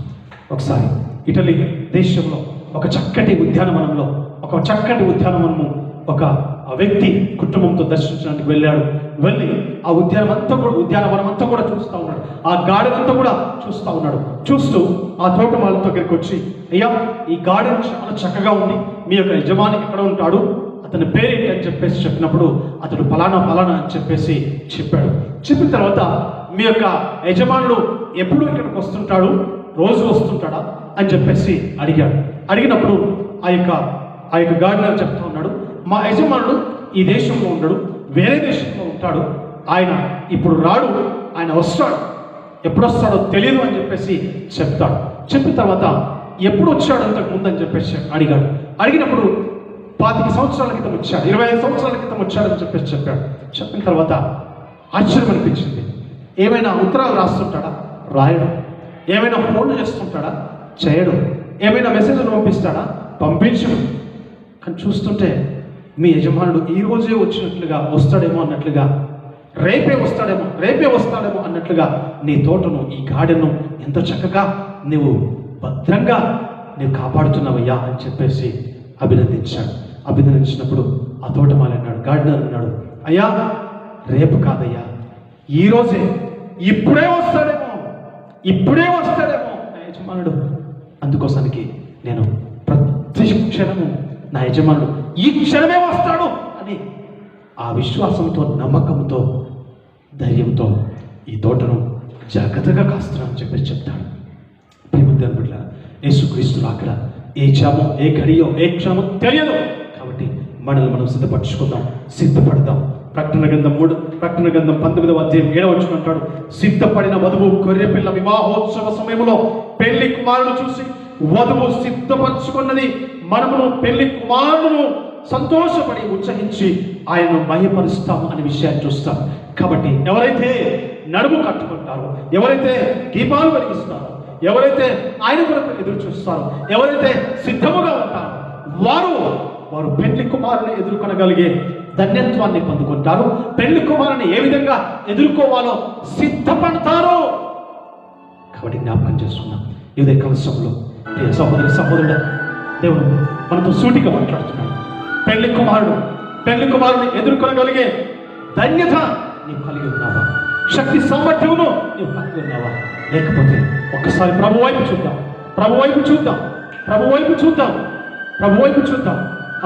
ఒకసారి ఇటలీ దేశంలో ఒక చక్కటి ఉద్యానవనంలో ఒక వ్యక్తి కుటుంబంతో దర్శించడానికి వెళ్ళి ఆ ఉద్యానవనం అంతా కూడా చూస్తూ ఉన్నాడు. ఆ గార్డెన్ అంతా కూడా చూస్తూ ఉన్నాడు. చూస్తూ ఆ తోటమాల దగ్గరికి వచ్చి, అయ్యా ఈ గార్డెన్ చాలా చక్కగా ఉంది, మీ యొక్క యజమాని ఎక్కడ ఉంటాడు, అతని పేరేంటి అని చెప్పినప్పుడు అతడు ఫలానా అని చెప్పాడు. చెప్పిన తర్వాత మీ యొక్క యజమానుడు ఎప్పుడు ఇక్కడికి వస్తుంటాడు, రోజు వస్తుంటాడా అని అడిగాడు. అడిగినప్పుడు ఆ యొక్క గార్డెనర్ చెప్తా ఉన్నాడు, మా యజమానుడు ఈ దేశంలో ఉండడు, వేరే దేశంలో ఉంటాడు, ఆయన ఇప్పుడు రాడు, ఆయన వస్తాడు, ఎప్పుడు వస్తాడో తెలియదు అని చెప్తాడు. చెప్పిన తర్వాత ఎప్పుడు వచ్చాడు అంతకు ముందు అని అడిగాడు. అడిగినప్పుడు 25 సంవత్సరాల క్రితం వచ్చాడు, 25 సంవత్సరాల క్రితం వచ్చాడని చెప్పాడు. చెప్పిన తర్వాత ఆశ్చర్యం అనిపించింది. ఏమైనా ఉత్తరాలు రాస్తుంటాడా? రాయడు. ఏమైనా ఫోన్లు చేస్తుంటాడా? చేయడు. ఏమైనా మెసేజ్లు పంపిస్తాడా? పంపించడు. కానీ చూస్తుంటే మీ యజమానుడు ఈ రోజే వస్తాడేమో అన్నట్లుగా, రేపే వస్తాడేమో అన్నట్లుగా నీ తోటను, ఈ గార్డెన్ను ఎంత చక్కగా నువ్వు భద్రంగా నువ్వు కాపాడుతున్నావయ్యా అని అభినందించినప్పుడు ఆ తోటమాలి అన్నాడు, గార్డెనర్ అన్నాడు, అయ్యా రేపు కాదయ్యా, ఈ రోజే, ఇప్పుడే వస్తాడేమో నా యజమానుడు. అందుకోసానికి నేను ప్రతి క్షణము నా యజమానుడు ఈ క్షణమే వస్తాడు అని ఆ విశ్వాసంతో, నమ్మకంతో, ధైర్యంతో ఈ తోటను జాగ్రత్తగా కాస్తున్నానని చెప్తాడు. ప్రేమంతారు బిడ్డ, యేసుక్రీస్తు అక్కడ ఏ క్షణమో, ఏ ఘడియో, ఏ క్షణమో తెలియదు. కాబట్టి మనల్ని మనం సిద్ధపడదాం. ప్రకటన గ్రంథం 19వ అధ్యాయం 7వ వచనం అంటాడు, సిద్ధపడిన వధువు గొర్రెపిల్ల వివాహోత్సవ సమయంలో పెళ్లి కుమారుడు చూసి వధువు సిద్ధపరచుకున్నది, మనమును పెళ్లి కుమారుడును సంతోషపడి ఉత్సహించి ఆయనను మహిమపరుస్తాము అనే విషయాన్ని చూస్తాం. కాబట్టి ఎవరైతే నడుము కట్టుకుంటారో, ఎవరైతే దీపాలు వెలిగిస్తారో, ఎవరైతే ఆయన కొరకు ఎదురు చూస్తారో, ఎవరైతే సిద్ధముగా ఉంటారో వారు పెళ్లి కుమారుని ఎదుర్కొనగలిగే ధన్యత్వాన్ని పొందుకుంటారు. పెళ్లి కుమారుని ఏ విధంగా ఎదుర్కోవాలో సిద్ధపడతారు. కాబట్టి జ్ఞాపకం చేసుకున్నాం. ఇదే కలశంలో సహోదరుడు దేవుడు మనతో సూటిగా మాట్లాడుతున్నాడు. పెళ్లి కుమారుని ఎదుర్కొనగలిగే ధన్యత నీవు కలిగి ఉన్నావా? శక్తి సామర్థ్యమును నీవు కలిగి ఉన్నావా? లేకపోతే ఒక్కసారి ప్రభు వైపు చూద్దాం.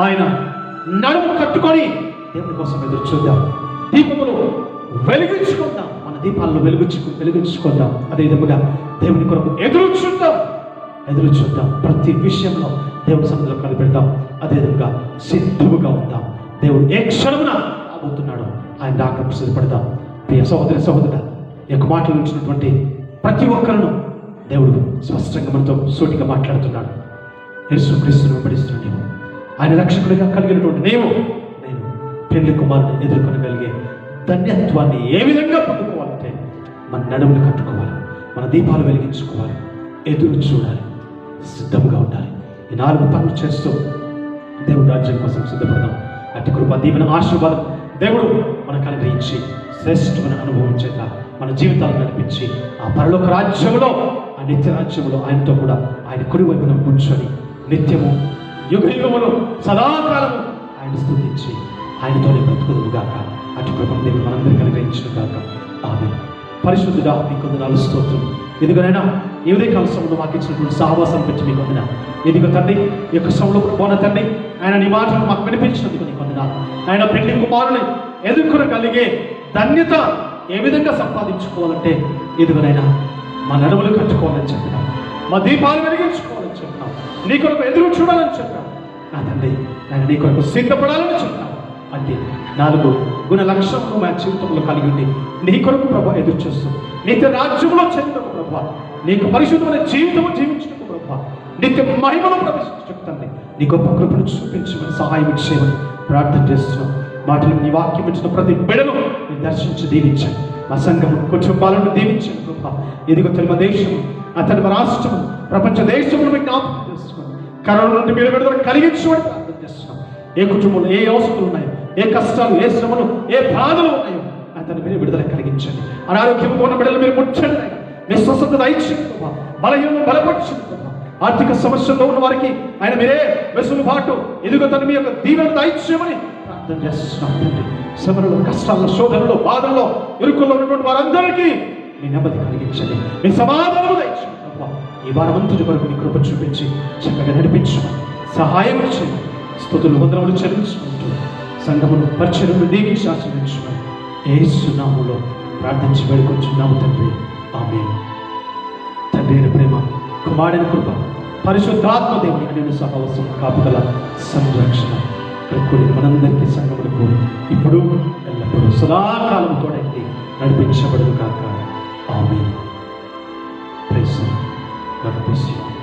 ఆయన నడుము కట్టుకొని దేవుని కోసం ఎదురు చూద్దాం. దీపములు వెలిగించుకుందాం. మన దీపాలను వెలిగించుకుందాం. అదే విధముగా దేవుని కొరకు ఎదురు చూద్దాం. ప్రతి విషయంలో దేవుని సన్నిధిలో కనిపెడతాం. అదేవిధంగా సిద్ధముగా ఉందాం. దేవుడు ఏ క్షణమున రాబోతున్నాడు, ఆయన రాకడకు సిద్ధపడతాం. ప్రియ సహోదరుడా, ఈ యొక్క మాటలు ఇచ్చినటువంటి ప్రతి ఒక్కరిను దేవుడు స్పష్టంగా మనతో సూటిగా మాట్లాడుతున్నాడు. యేసుక్రీస్తును వెంబడిస్తున్న నీవు, ఆయన రక్షకుడిగా కలిగినటువంటి నేను పెళ్లి కుమారుని ఎదుర్కొనగలిగే ధన్యత్వాన్ని ఏ విధంగా పొందుకోవాలంటే మన నడుములు కట్టుకోవాలి, మన దీపాలు వెలిగించుకోవాలి, ఎదురు చూడాలి, సిద్ధంగా ఉండాలి. ఈ 4 పనులు చేస్తూ దేవుడు రాజ్యం కోసం సిద్ధపడదాం. అట్టి కృప, దీవెన, ఆశీర్వాదం దేవుడు మనకు అనుగ్రహించి శ్రేష్టమైన అనుభవం చేత మన జీవితాలను నడిపించి ఆ పరలోక రాజ్యంలో, ఆ నిత్య రాజ్యంలో ఆయనతో కూడా ఆయన కుడి వైపున కూర్చొని నిత్యము యుగయుగములు సదాకాలము ఆయన స్తుతించి ఆయనతోనే బ్రతుకుదుగాక. అటు కృపను దేవుడు మనందరికీ అనుగ్రహించిన గాక. ఆమేన్. పరిశుద్ధుడా, మీకు వందనాలు, స్తోత్రం. ఇదిగోనైనా ఈ ఉదయకాల సమయంలో మాకు ఇచ్చినటువంటి సహవాసం పెట్టి మీకు వందనాలు. ఇదిగో తండ్రి, ఈ యొక్క సమయంలో పోన తండ్రి, ఆయన నీ మాటలు మాకు వినిపించినందుకు నీకు వందనాలు. ఆయన పెళ్లి కుమారుని ఎదుర్కొనగలిగే ధన్యత ఏ విధంగా సంపాదించుకోవాలంటే ఇదిగోనైనా మా నడుములు కట్టుకోవాలని చెప్పినాం, మా దీపాలు వెలిగించుకోవాలని చెప్పినాం, నీ కొరకు ఎదురు చూడాలని చెప్పాం. నా తండ్రి, ఆయన నీ కొరకు సిద్ధపడాలని చెప్పినాం. అంటే 4 గుణ లక్షణములు మా జీవితంలో కలిగి ఉండి నీ కొరకు ప్రభు ఎదురు చేస్తూ నిత్య రాజ్యంలో చెందుకు ప్రభు, నీకు పరిశుద్ధమైన జీవితము జీవించటకు ప్రభు, నిత్య మహిమను ప్రవేశించటకు తండ్రి నీ గొప్ప కృపను చూపించమని సహాయం ఇచ్చేయమని ప్రార్థన చేస్తున్నాం. మాటలు నీ వాక్యం ఇచ్చిన ప్రతి బిడను నేను దర్శించి దీవించాను. మా సంఘము, కుటుంబాలను దీవించాను గొప్ప. ఇదిగో తెలుగుదేశము, అతని మా రాష్ట్రము, ప్రపంచ దేశమును మీకు జ్ఞాపకం చేస్తున్నాం. కరోనా నుండి మీరు విడుదల కలిగించమని ప్రార్థన చేస్తున్నాం. ఏ కుటుంబంలో ఏ అవసరాలు ఉన్నాయో, ఏ కష్టాలు, ఏ శ్రమలు, ఏ బాధలు ఉన్నాయో అతని మీరు విడుదల కలిగించండి. అనారోగ్యం ఉన్న బిడ్డలు మీరు ముట్టండి. మీ స్వస్థత దయచేయండి, బలహీనను బలపరచండి. ఆర్థిక సమస్యల్లో ఉన్న వారికి ఆయన మీరే వెసులుబాటు, ఎదుగు తను మీ యొక్క దీవెన దయచేయమని ప్రార్థన చేస్తున్నాం. శ్రమలలో, కష్టాల్లో, శోధనలో, బాధల్లో, ఇరుకుల్లో ఉన్నటువంటి వారందరికీ మీ నెమ్మది కలిగించండి, మీ సమాధానం దయచేయండి. ఈ వారం అంతటి వరకు మీ కృప చూపించి చక్కగా నడిపించమని సహాయం చేయండి. స్తుతులు, వందనములు చెల్లించుకుంటూ సంఘమును పరిచయను దీవించి ఆశీర్వదించమని యేసు నామములో ప్రార్థించి వేడుకొంచున్నాము తండ్రి. ఆమేన్. తండ్రి అయిన ప్రేమ, కుమారుని కృప, పరిశుద్ధాత్మ దేవుని నేను సహవాసం, కాపుదల, సంరక్షణ కూడిన మనందరికీ సంఘములకు ఇప్పుడు ఎల్లప్పుడూ సదాకాలం తోడండి నడిపించబడును కాక. Amen. Praise the Lord. God bless you.